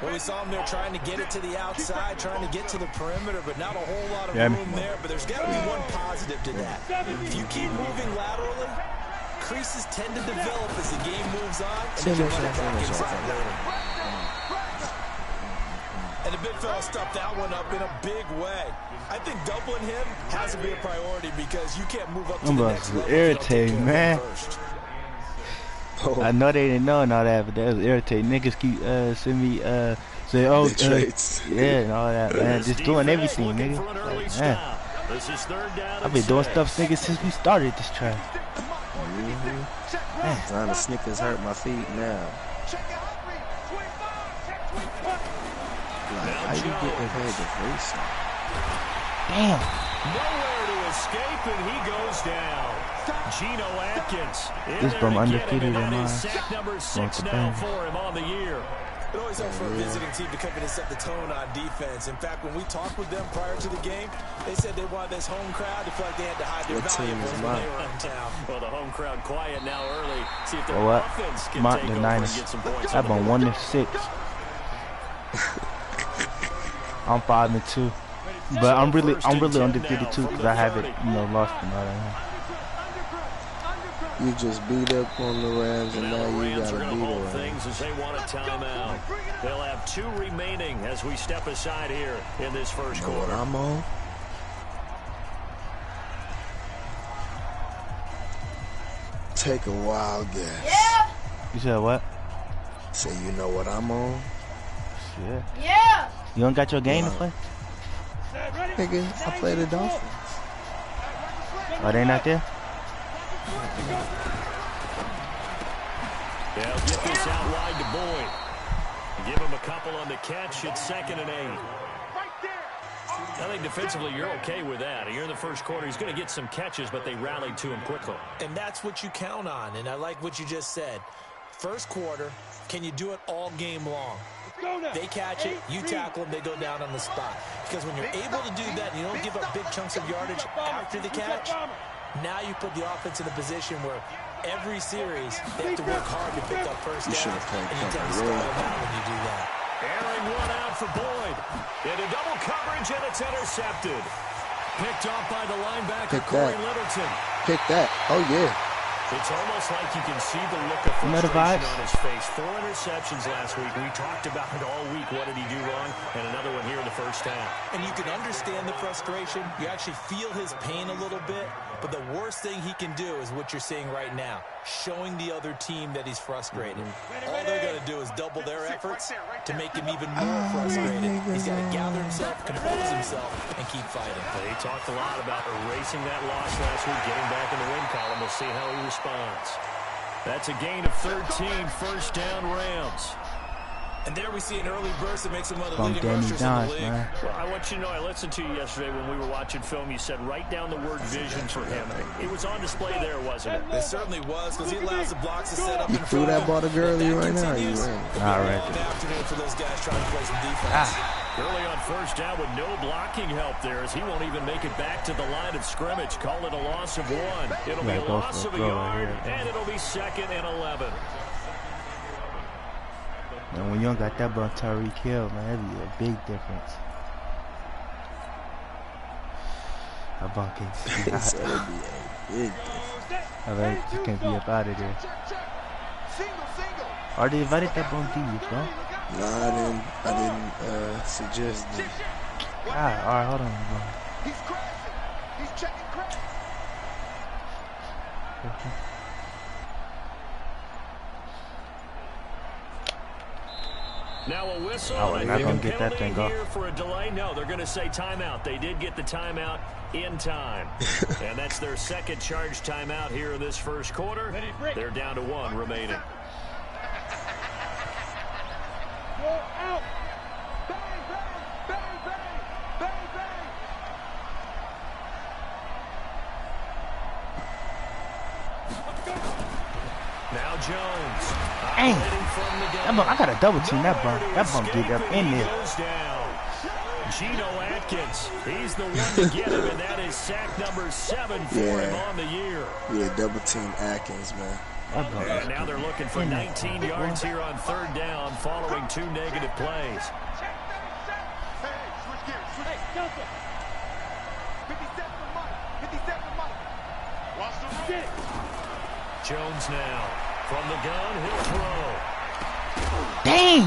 Well, we saw him there trying to get it to the outside, trying to get to the perimeter, but not a whole lot of room there. But there's got to be one positive to that. If you keep moving laterally, creases tend to develop as the game moves on, and then you run it back inside later. And the big fella stuffed that one up in a big way. I think doubling him has to be a priority because you can't move up to the next level. Irritating, man. Oh. I know they didn't know and all that, but that was irritating. Niggas keep send me say, oh, yeah, and all that, man. Just doing everything, nigga. Like, man. I've been doing stuff, nigga, since we started this track. Trying to Snickers hurt my feet now. Like, how you get ahead of racing? Damn. Nowhere to escape, and he goes down. Geno Atkins. This bum undefeated in mine. Sack number 6 now for him on the year. It always helps for a visiting team to come in and set the tone on defense. In fact, when we talked with them prior to the game, they said they wanted this home crowd to feel like they had to hide their valuables when they were in town. Well, the home crowd quiet now early. See if their what? offense can take over and get some points. I'm on 1-6. I'm 5-2. But I'm really undefeated too because I haven't, lost and all that. You just beat up on the Rams and now you gotta beat them. Things as they want a timeout. They'll have 2 remaining as we step aside here in this first quarter. What I'm on? Take a wild guess. Yeah. You said what? Say you know what I'm on? Shit. Yeah. You don't got your game to play? Nigga, I play the Dolphins. Are they not there? They'll get this out wide to Boyd. give him a couple on the catch. It's 2nd and 8. I think defensively you're okay with that. Here in the first quarter, he's going to get some catches, but they rallied to him quickly. And that's what you count on, and I like what you just said. First quarter, can you do it all game long? They catch it, you tackle them, they go down on the spot. Because when you're able to do that and you don't give up big chunks of yardage after the catch, now you put the offense in a position where every series they have to work hard to pick up first down, and you tend to stall them out when you do that. Airing one out for Boyd. Into double coverage, and it's intercepted. Picked off by the linebacker, Corey Littleton. Pick that. Oh, yeah. It's almost like you can see the look of frustration on his face. 4 interceptions last week. We talked about it all week. What did he do wrong? And another one here in the first half. And you can understand the frustration. You actually feel his pain a little bit. But the worst thing he can do is what you're seeing right now, showing the other team that he's frustrated. All they're going to do is double their efforts to make him even more frustrated. He's got to gather himself, compose himself, and keep fighting. They talked a lot about erasing that loss last week, getting back in the win column. We'll see how he responds. That's a gain of 13, first down Rams. And there we see an early burst that makes him one of the leading rushers in the league. Well, I want you to know, I listened to you yesterday when we were watching film. You said write down the word vision for him. It was on display there, wasn't it? It certainly was, because he allows the blocks to set up in front. Threw that ball to Gurley right now. All right. An afternoon for those guys trying to play some defense. Gurley on first down with no blocking help there, as he won't even make it back to the line of scrimmage. Call it a loss of 1. It'll be a loss of a yard, and it'll be 2nd and 11. And when you don't got that ball, Tyreek Hill, man, that'd be a big difference. That ball can't see. That'd be a big difference. All right, you can't be up out of there. Are they invited that ball to you, bro? No, I didn't suggest that. Ah, all right, hold on, bro. He's crashing. He's checking crash. Now a whistle. Oh, not gonna get that thing off. Here for a delay. No, they're going to say timeout. They did get the timeout in time. And that's their second charge timeout here in this first quarter. They're down to 1 remaining. Out. Bang, bang, bang, bang, bang, bang. Now Jones. Dang. I got to double team that bump. That bump get up in there. Geno Atkins. He's the one to get him, and that is sack number 7 for him on the year. Yeah, double team Atkins, man. And now they're looking for 19 yards here on 3rd down following 2 negative plays. Jones now from the gun, he'll throw. Dang!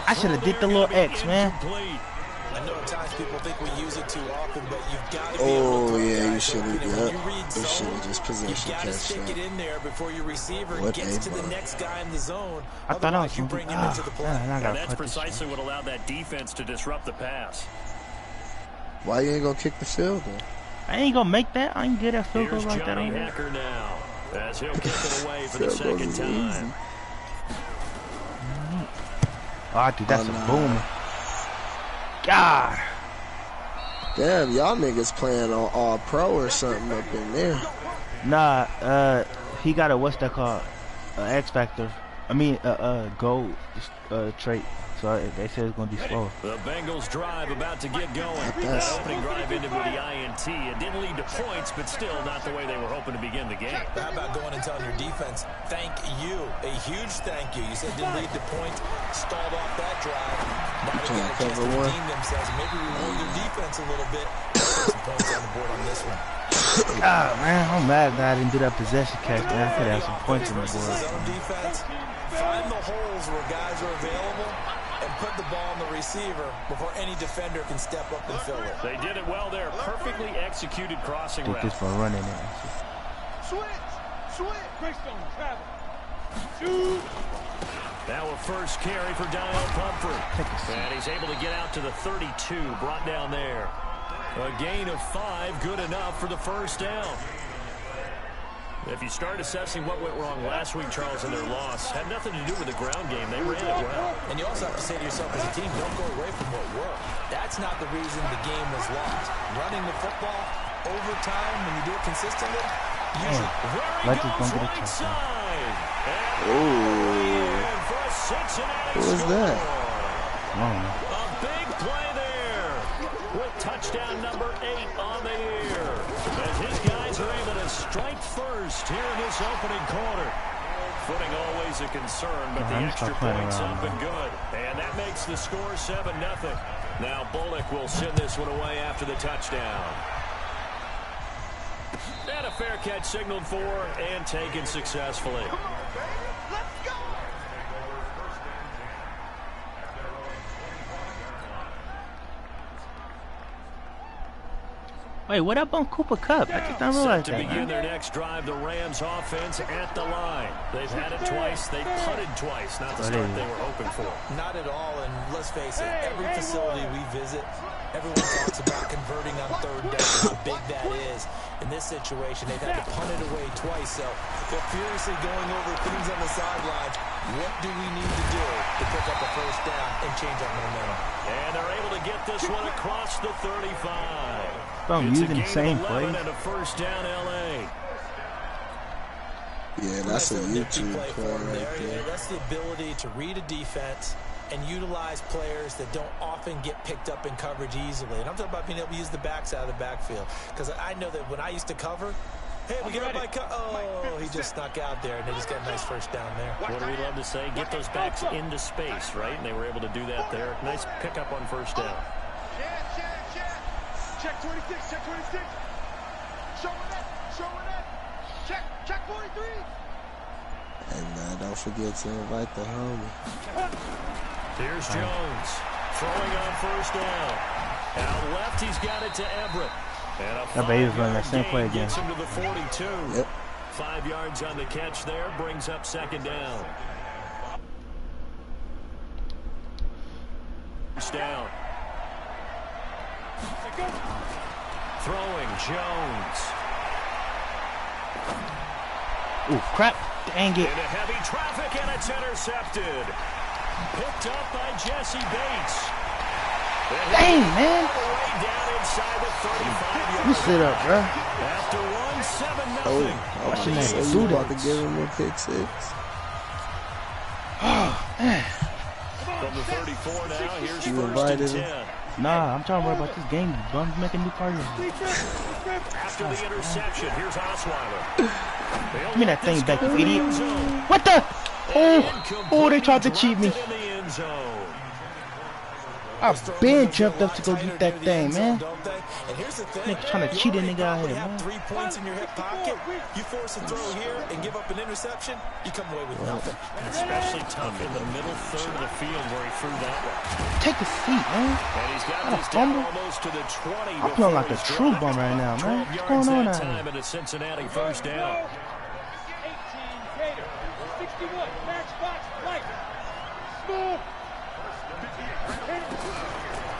I should have did the little X, man. I know at times people think we use it too often, but you've got to be able to yeah, you should have just possession catch. You got to stick it in there before your receiver gets to the next guy in the zone. I thought I was you bring him into the play. And that's precisely what allowed that defense to disrupt the pass. Why you ain't gonna kick the field though? I ain't gonna make that. I ain't get that field goal like that on there. Hacker now, as he'll kick it away for the second time. Oh, dude, that's a boomer. God. Damn, y'all niggas playing on All Pro or something up in there. Nah, he got a, what's that called? X Factor. I mean, gold trait. So they said it's going to be slow. The Bengals drive about to get going. That opening drive ended with the INT. It didn't lead to points, but still not the way they were hoping to begin the game. How about going and telling your defense, thank you. A huge thank you. You said didn't lead to points, stalled off that drive. Now they got a chance to redeem themselves. Maybe reward their defense a little bit. Put some points on the board on this one. Ah, man, I'm mad that I didn't do that possession catch, man. I could have some points on the board. Zone defense, find the holes where guys are available and put the ball on the receiver before any defender can step up and fill it. They did it well there. Perfectly executed crossing route. This for running it. Switch. Greystone, travel. Shoot. Now a first carry for Daniel Pumphrey. And he's able to get out to the 32, brought down there. A gain of 5, good enough for the first down. If you start assessing what went wrong last week, Charles, in their loss, had nothing to do with the ground game. They ran it well. And you also have to say to yourself as a team, don't go away from what worked. That's not the reason the game was lost. Running the football over time, when you do it consistently, usually let's just don't get a touchdown. Who was that? A big play there with touchdown number 8 on the year. As his guys are able to strike first here in this opening quarter. Footing always a concern, but the extra point's up and good. And that makes the score 7-0. Now Bullock will send this one away after the touchdown. And a fair catch signaled for and taken successfully. Wait, what up on Cooper Kupp? I just don't realize that. To begin their next drive, the Rams offense at the line. They've had it twice. They've punted twice. Not the start they were hoping for. Not at all. And let's face it, every facility we visit, everyone talks about converting on third down, how big that is. In this situation, they've had to punt it away twice. So they're furiously going over things on the sidelines. What do we need to do to pick up a first down and change our momentum? And they're able to get this one across the 35. I'm using the same play. And a first down, LA. Yeah, that's a YouTube play right there. That's the ability to read a defense and utilize players that don't often get picked up in coverage easily. And I'm talking about being able to use the backs out of the backfield. Because I know that when I used to cover, hey, we get up by oh, he just snuck out there, and they just got a nice first down there. What do we love to say? Get those backs into space, right? And they were able to do that there. Nice pickup on first down. Check 26, check 26. Show it. Check 43. And don't forget to invite the homie. Here's Jones throwing on first down. Out left, he's got it to Everett. And a 5-yard gain gets him to the 42. Yep. 5 yards on the catch there, brings up second down. First down. Throwing Jones. Ooh, crap. Dang it. Into heavy traffic, and it's intercepted. Picked up by Jesse Bates. Dang, man. Way down inside the 35-yard. You sit up, bro. After 1-7-0. What's your name? You about to give him a pick 6. Oh, man. From the 34 now, here's You first and invited 10. him? Nah, I'm trying to worry about this game. Bums making new parties. After the interception, here's Osweiler. Give me that thing back, you idiot. What the? Oh, they tried to cheat me. I've been jumped up to go get that thing, man. Nigga trying to cheat a nigga out here, man. 3 points in your hip pocket, you force a throw here and give up an interception, you come away with nothing. And especially tough in the middle third of the field where he threw that one. Take a seat, man. And he's got this down almost to the 20. I'm feeling like a true bum right now, man. What's going on out here? And a Cincinnati first down. 18 Gator, 61 matchbox right. Smooth.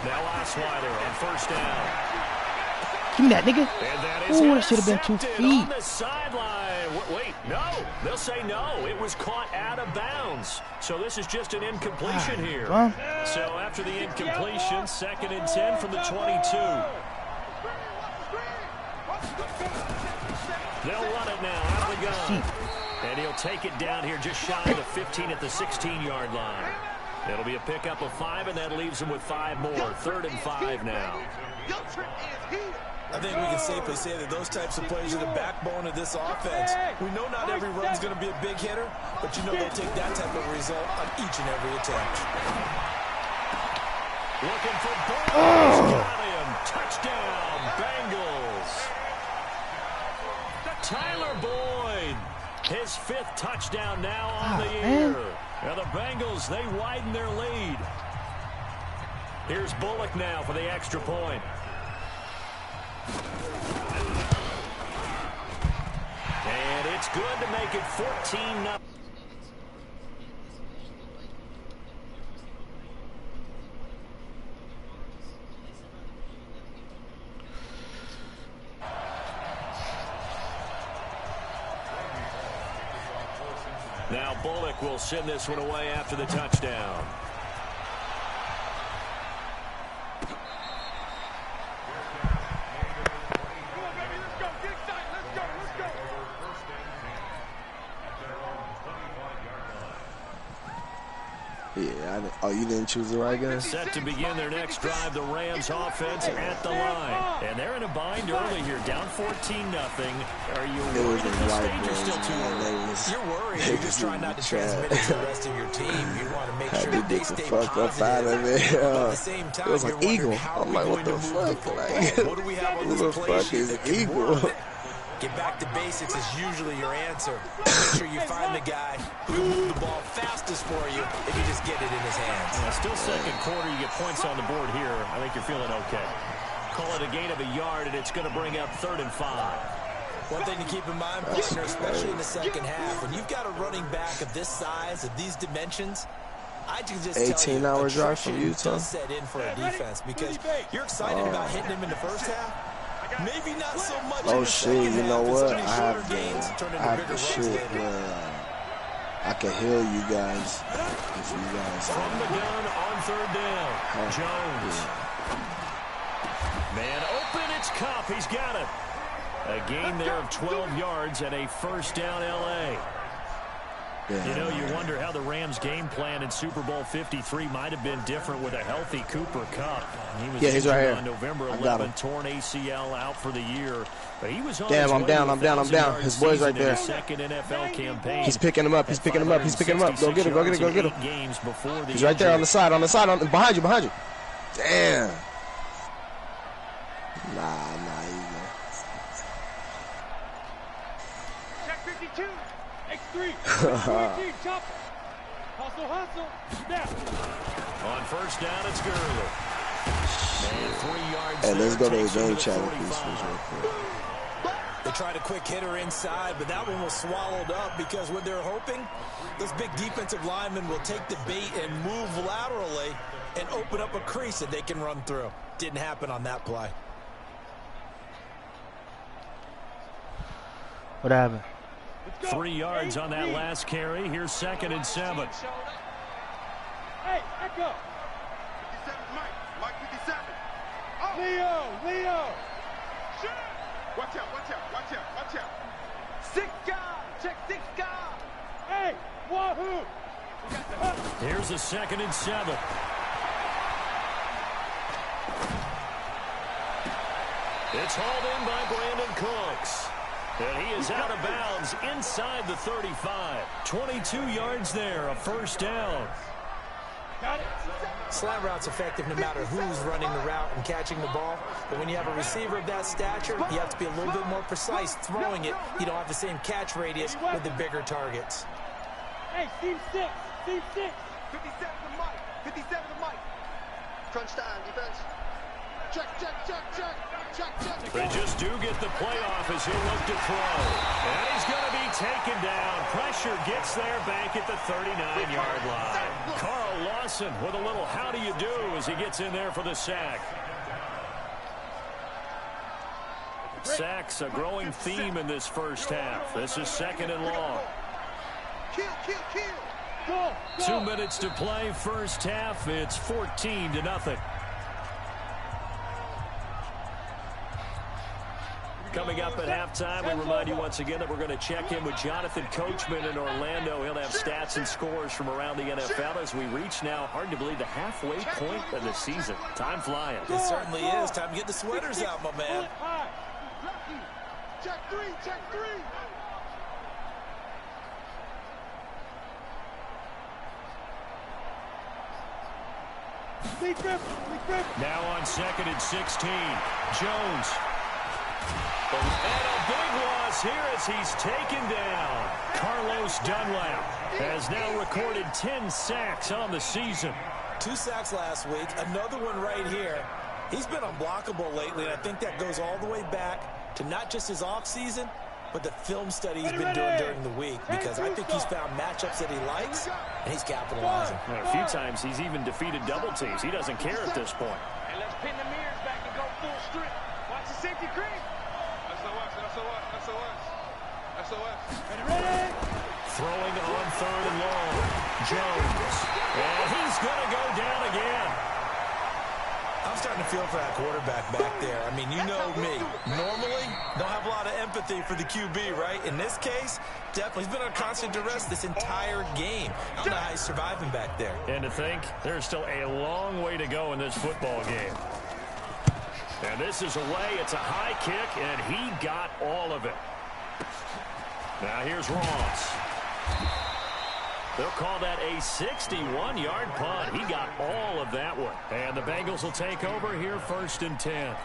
Now Osweiler on first down. Give me that, nigga. Ooh, that should have been 2 feet. On the sideline. Wait, no. They'll say no. It was caught out of bounds. So this is just an incompletion here. So after the incompletion, 2nd and 10 from the 22. They'll run it now out of the gun. And he'll take it down here just shy of the 15 at the 16-yard line. It'll be a pickup of 5, and that leaves him with 5 more. 3rd and 5 now. I think we can safely say that those types of plays are the backbone of this offense. We know not every run's going to be a big hitter, but you know they'll take that type of result on each and every attempt. Looking for Boyd. Got him. Touchdown, Bengals. Tyler Boyd. His 5th touchdown now on the year. Now the Bengals, they widen their lead. Here's Bullock now for the extra point. And it's good to make it 14-0. Now Bullock will send this one away after the touchdown. Yeah, oh, you didn't choose the right guy? Set to begin their next drive, the Rams offense at the line. And they're in a bind early here, down 14-0. Are you worried at this stage or still too early? You're worried. You're just trying not to transmit it to the rest of your team. You want to make sure that they stay positive. Out of it. But at the same time, it was an eagle. I'm like, what the fuck? Like, what do we have on this who the play fuck is eagle? Get back to basics is usually your answer. Make sure you find the guy who will move the ball fastest for you if you just get it in his hands. Yeah, still second quarter. You get points on the board here. I think you're feeling okay. Call it a gain of a yard, and it's going to bring up 3rd and 5. One thing to keep in mind, partner, especially in the second half, when you've got a running back of this size, of these dimensions, I can just 18-hour drive from Utah. Does set in for a defense because you're excited about hitting him in the first half. Maybe not so much. Oh shit! You know what? I have the shit later. where I can heal you guys if you guys. From the gun on 3rd down, Jones. Man open, it's Cup. He's got it. A gain there of 12 yards and a 1st down, LA. Yeah. You know, you wonder how the Rams' game plan in Super Bowl 53 might have been different with a healthy Cooper Kupp. He was he's right here. On November 11, torn ACL out for the year. But he was on Damn, I'm down. His boy's right there. Second NFL campaign. He's picking him up. He's picking him up. Go get him. Games before the He's right there on the side. Behind you. Damn. Nah, you go. Check 52. X3. Hustle. Snap. On 1st down, it's Gurley. And 3 yards. Hey, let's go to the game chat piece real quick. They tried a quick hitter inside, but that one was swallowed up because what they're hoping, those big defensive linemen will take the bait and move laterally and open up a crease that they can run through. Didn't happen on that play. What happened? 3 yards on that last carry. Here's 2nd and 7. Hey, echo. 57 Mike 57. Oh. Leo. Shit. Watch out. 6 guy. Check 6 guy. Hey, wahoo. Here's a 2nd and 7. It's hauled in by Brandon Cooks. And he is out of bounds inside the 35. 22 yards there, a 1st down. Got it. Slant route's effective no matter who's running the route and catching the ball. But when you have a receiver of that stature, you have to be a little bit more precise throwing it. You don't have the same catch radius with the bigger targets. Hey, team 6. 57 to Mike. Crunch time, defense. Check. They just do get the playoff as he'll look to throw. And he's going to be taken down. Pressure gets there back at the 39-yard line. Carl Lawson with a little how do you do as he gets in there for the sack. Sacks a growing theme in this first half. This is 2nd and long. Go. 2 minutes to play, first half. It's 14-0. Coming up at halftime, we remind you once again that we're going to check in with Jonathan Coachman in Orlando. He'll have stats and scores from around the NFL as we reach now, hard to believe, the halfway point of the season. Time flying. It certainly is. Time to get the sweaters out, my man. Check 3. Now on 2nd and 16, Jones. And a big loss here as he's taken down. Carlos Dunlap has now recorded 10 sacks on the season. 2 sacks last week, another one right here. He's been unblockable lately, and I think that goes all the way back to not just his offseason, but the film study he's been doing during the week, because I think he's found matchups that he likes, and he's capitalizing. And a few times he's even defeated double teams. He doesn't care at this point. And let's pin the mirrors back and go full strip. Watch the safety creep. Throwing on 3rd and long. Jones. And he's going to go down again. I'm starting to feel for that quarterback back there. I mean, you know me. Normally, don't have a lot of empathy for the QB, right? In this case, definitely. He's been on constant duress this entire game. I don't know how he's surviving back there. And to think, there's still a long way to go in this football game. And this is away. It's a high kick, and he got all of it. Now here's Ross. They'll call that a 61-yard punt. He got all of that one. And the Bengals will take over here 1st and 10.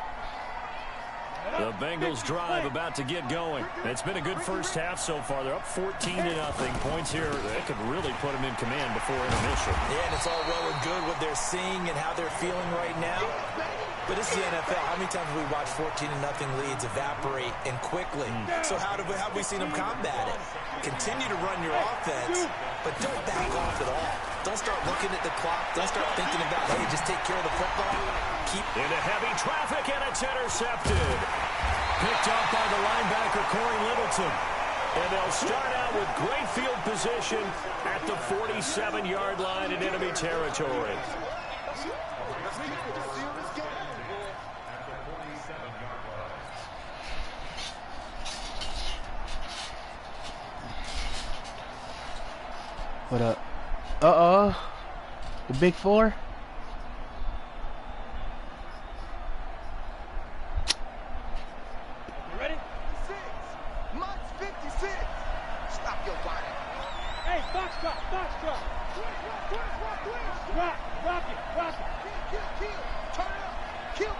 The Bengals drive about to get going. It's been a good first half so far. They're up 14-0. Points here, that could really put them in command before intermission. Yeah, and it's all well and good what they're seeing and how they're feeling right now. But this is the NFL. How many times have we watched 14-0 leads evaporate and quickly? So how have we seen them combat it? Continue to run your offense, but don't back off at all. Don't start looking at the clock. Don't start thinking about, hey, just take care of the football. Keep into heavy traffic, and it's intercepted. Picked up by the linebacker, Corey Littleton. And they'll start out with great field position at the 47-yard line in enemy territory. What up? Uh-oh. The big 4? You ready? 56. March 56. Stop your body. Hey, box drop, box drop. Drop it. Kill. Turn up. Kill.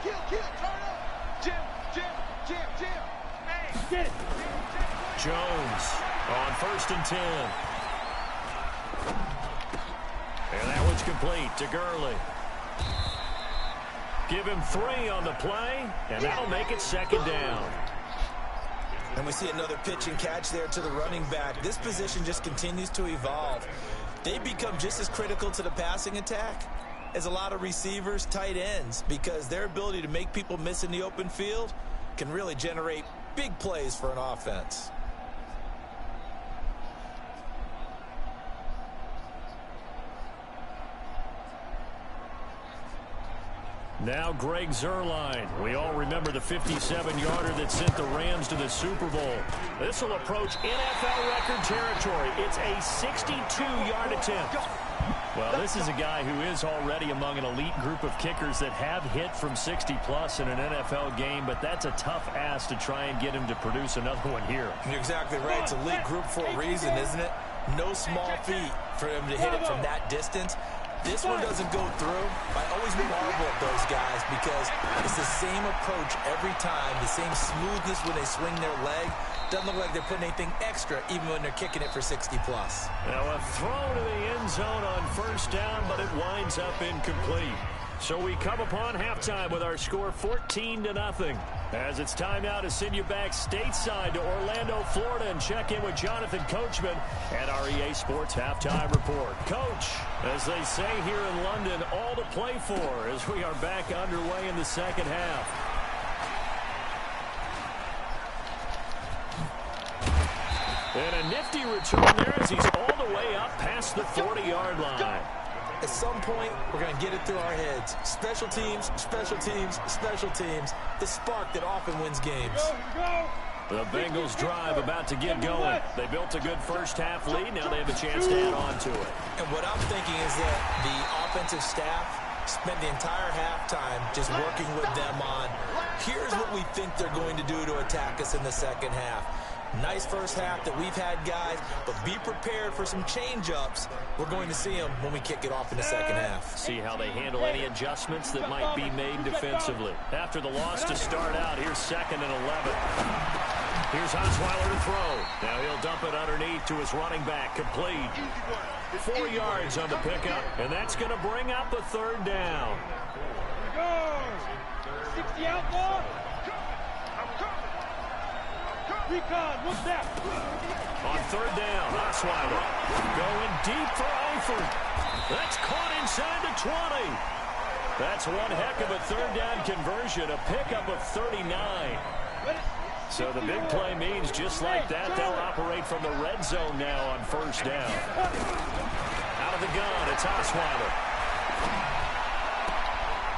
Turn up. Jim. Hey, get it. Jones on 1st and 10. And that one's complete to Gurley. Give him 3 on the play, and that'll make it 2nd down. And we see another pitch and catch there to the running back. This position just continues to evolve. They become just as critical to the passing attack as a lot of receivers, tight ends, because their ability to make people miss in the open field can really generate big plays for an offense. Now Greg Zuerlein. We all remember the 57-yarder that sent the Rams to the Super Bowl. This will approach NFL record territory. It's a 62-yard attempt. Well, this is a guy who is already among an elite group of kickers that have hit from 60-plus in an NFL game, but that's a tough ask to try and get him to produce another one here. You're exactly right. It's elite group for a reason, isn't it? No small feat for him to hit it from that distance. This one doesn't go through. I always marvel at those guys because it's the same approach every time, the same smoothness when they swing their leg. Doesn't look like they're putting anything extra even when they're kicking it for 60-plus. Now a throw to the end zone on 1st down, but it winds up incomplete. So we come upon halftime with our score 14-0. As it's time now to send you back stateside to Orlando, Florida, and check in with Jonathan Coachman at our EA Sports Halftime Report. Coach, as they say here in London, all to play for as we are back underway in the 2nd half. And a nifty return there as he's all the way up past the 40-yard line. At some point, we're going to get it through our heads. Special teams, the spark that often wins games. The Bengals drive about to get going. They built a good first half lead. Now they have a chance to add on to it. And what I'm thinking is that the offensive staff spent the entire halftime just working with them on, here's what we think they're going to do to attack us in the 2nd half. Nice first half that we've had, guys, but be prepared for some change-ups. We're going to see them when we kick it off in the 2nd half. See how they handle any adjustments that might be made defensively. After the loss to start out, here's 2nd and 11. Here's Osweiler to throw. Now he'll dump it underneath to his running back. Complete. 4 yards on the pickup, and that's going to bring up a 3rd down. 60 out more. Recon, what's that? On 3rd down, Osweiler going deep for Eifert. That's caught inside the 20. That's one heck of a 3rd down conversion, a pickup of 39. So the big play means just like that, they'll operate from the red zone now on first down. Out of the gun, it's Osweiler.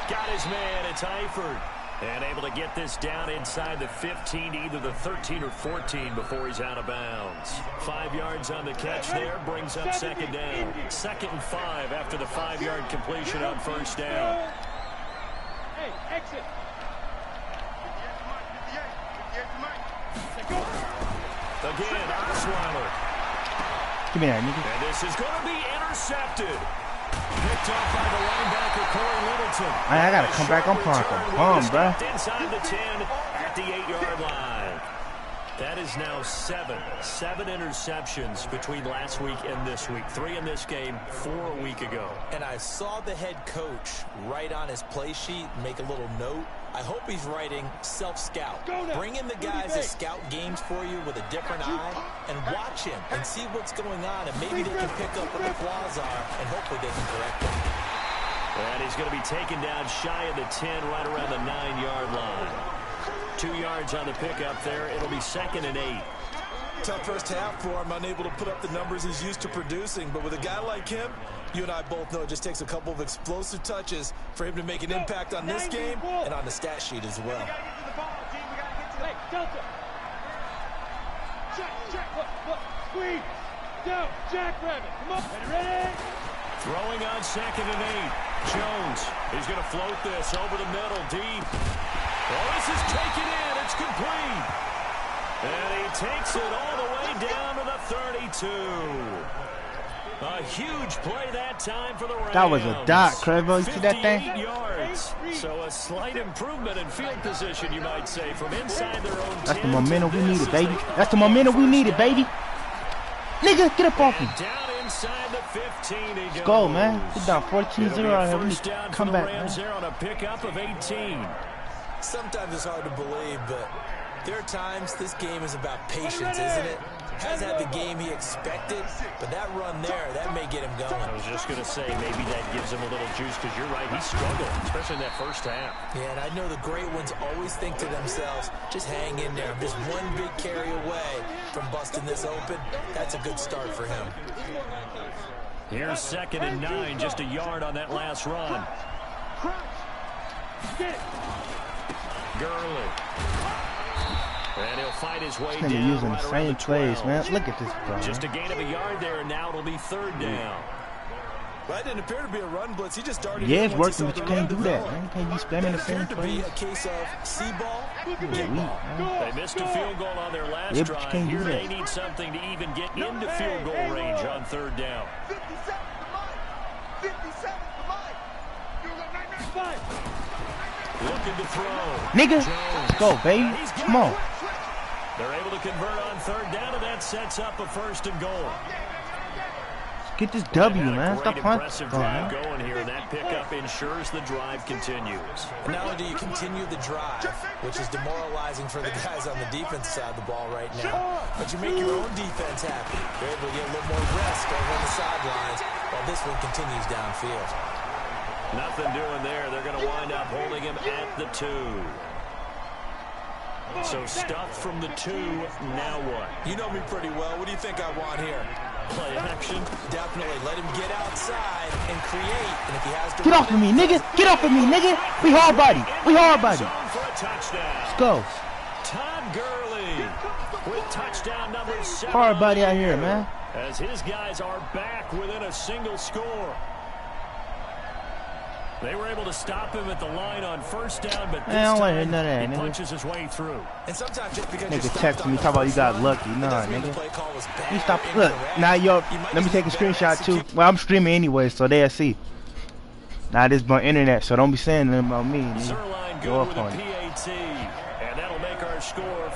Got his man, it's Eifert. And able to get this down inside the 15, either the 13 or 14 before he's out of bounds. 5 yards on the catch there, brings up second down. 2nd and 5 after the 5-yard completion on first down. Hey, exit. Again, Osweiler. Give me that, nigga. And this is going to be intercepted. Picked off by the linebacker, Corey Littleton. I gotta come back on Bronco. Bum, bro. Inside the 10 at the 8-yard line. That is now 7 interceptions between last week and this week. 3 in this game, 4 a week ago. And I saw the head coach write on his play sheet, make a little note. I hope he's writing self-scout. Bring in the guys to scout games for you with a different eye and watch him and see what's going on, and maybe they can pick up what the flaws are, and hopefully they can correct them. And he's going to be taken down shy of the 10, right around the 9-yard line. 2 yards on the pickup there. It'll be 2nd and 8. Tough first half for him, unable to put up the numbers he's used to producing. But with a guy like him, you and I both know it just takes a couple of explosive touches for him to make an impact on this game and on the stat sheet as well. Hey, Delta. Check. Look. Squeeze. Down. Jackrabbit. Come on. Ready? Throwing on 2nd and 8. Jones is going to float this over the middle, deep. Well, this is taken in. It's complete. And he takes it all the way down to the 32. A huge play that time for the Rams. That was a dot, Cravo. You see that thing? 58 yards. So a slight improvement in field position, you might say, from inside their own 10. That's the momentum we needed, baby. That's the momentum we needed, baby. Nigga, get up off me. Down inside the 15 he goes. Let's go, man. We're down 14-0 out here. We need to come back, man. There on a pickup of 18. Sometimes it's hard to believe, but there are times this game is about patience, isn't it? Hasn't had the game he expected, but that run there, that may get him going. I was just going to say, maybe that gives him a little juice, because you're right, he struggled, especially in that first half. Yeah, and I know the great ones always think to themselves, just hang in there. Just one big carry away from busting this open. That's a good start for him. Here's 2nd and 9, just a yard on that last run. Gurley. And he'll fight his way down. Using right the same plays, man. Look at this guy. Just a gain of a yard there, and now it'll be 3rd down. Well, that didn't appear to be a run blitz. He just darted. Yeah, it's working, but you can't do that, man. You can't be spamming the same plays. plays. A case of see ball, get ball. They missed a field goal on their last drive. Here they need something to even get into field goal range on 3rd down. 57 for Mike. Looking to throw. Nigga, let's go, baby. Come on. They're able to convert on 3rd down, and that sets up a 1st and goal. Get this W, man. Stop punting. Impressive drive going here, and that pickup ensures the drive continues. Not only do you continue the drive, which is demoralizing for the guys on the defense side of the ball right now, but you make your own defense happy. You're able to get a little more rest over on the sidelines while this one continues downfield. Nothing doing there. They're going to wind up holding him at the 2. So stuff from the 2. Now what? You know me pretty well. What do you think I want here? Play action. Definitely. Let him get outside and create. And if he has to get off of me, nigga. Get off of me, nigga. We hard body. We hard body. Let's go. Todd Gurley with touchdown number 7. Hard body out here, man. As his guys are back within a single score. They were able to stop him at the line on 1st down, but this time he punches his way through. And sometimes just because nigga texting me, talk about you got lucky. Nah, nigga. You stop. Look, now yo, let me take a screenshot too. Well, I'm streaming anyway, so they'll see. Now this is my internet, so don't be saying nothing about me. Zerline good with a PAT, and that'll make our score.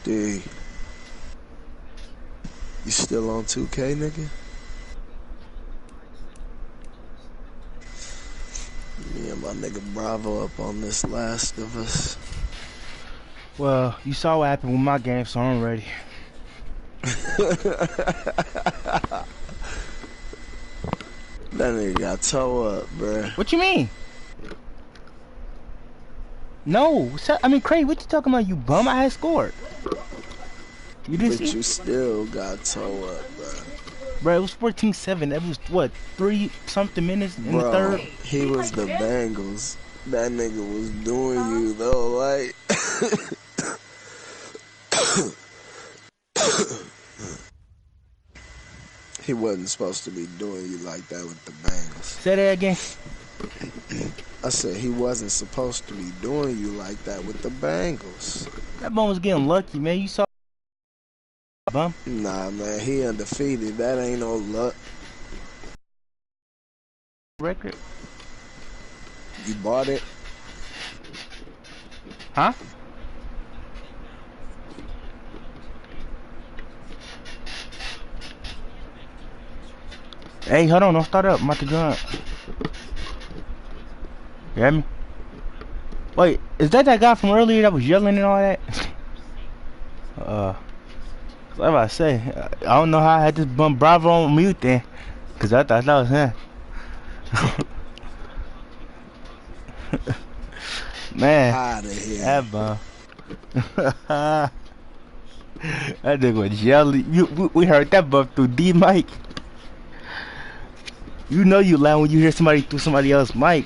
D. You still on 2K, nigga? Me and my nigga Bravo up on this Last of Us. Well, you saw what happened with my game, so I'm ready. That nigga got toe up, bruh. What you mean? No, I mean, Craig, what you talking about, you bum? I had scored. You didn't see? But you still got toe up, bruh. Bro, it was 14-7. That was, what, 3-something minutes in the third? He was the Bengals. That nigga was doing you, though, like... He wasn't supposed to be doing you like that with the Bengals. Say that again. I said he wasn't supposed to be doing you like that with the Bengals. That bum was getting lucky, man. You saw bum? Nah, man, he undefeated. That ain't no luck. Record? You bought it? Huh? Hey, hold on, don't start up. I'm about to jump. You hear me? Wait, is that guy from earlier that was yelling and all that? What about to say? I don't know how I had this bum Bravo on mute then. Cause I thought that was him. Man, out of here. That bum. That nigga was yelling. We heard that bum through D mic. You know you loud when you hear somebody through somebody else's mic.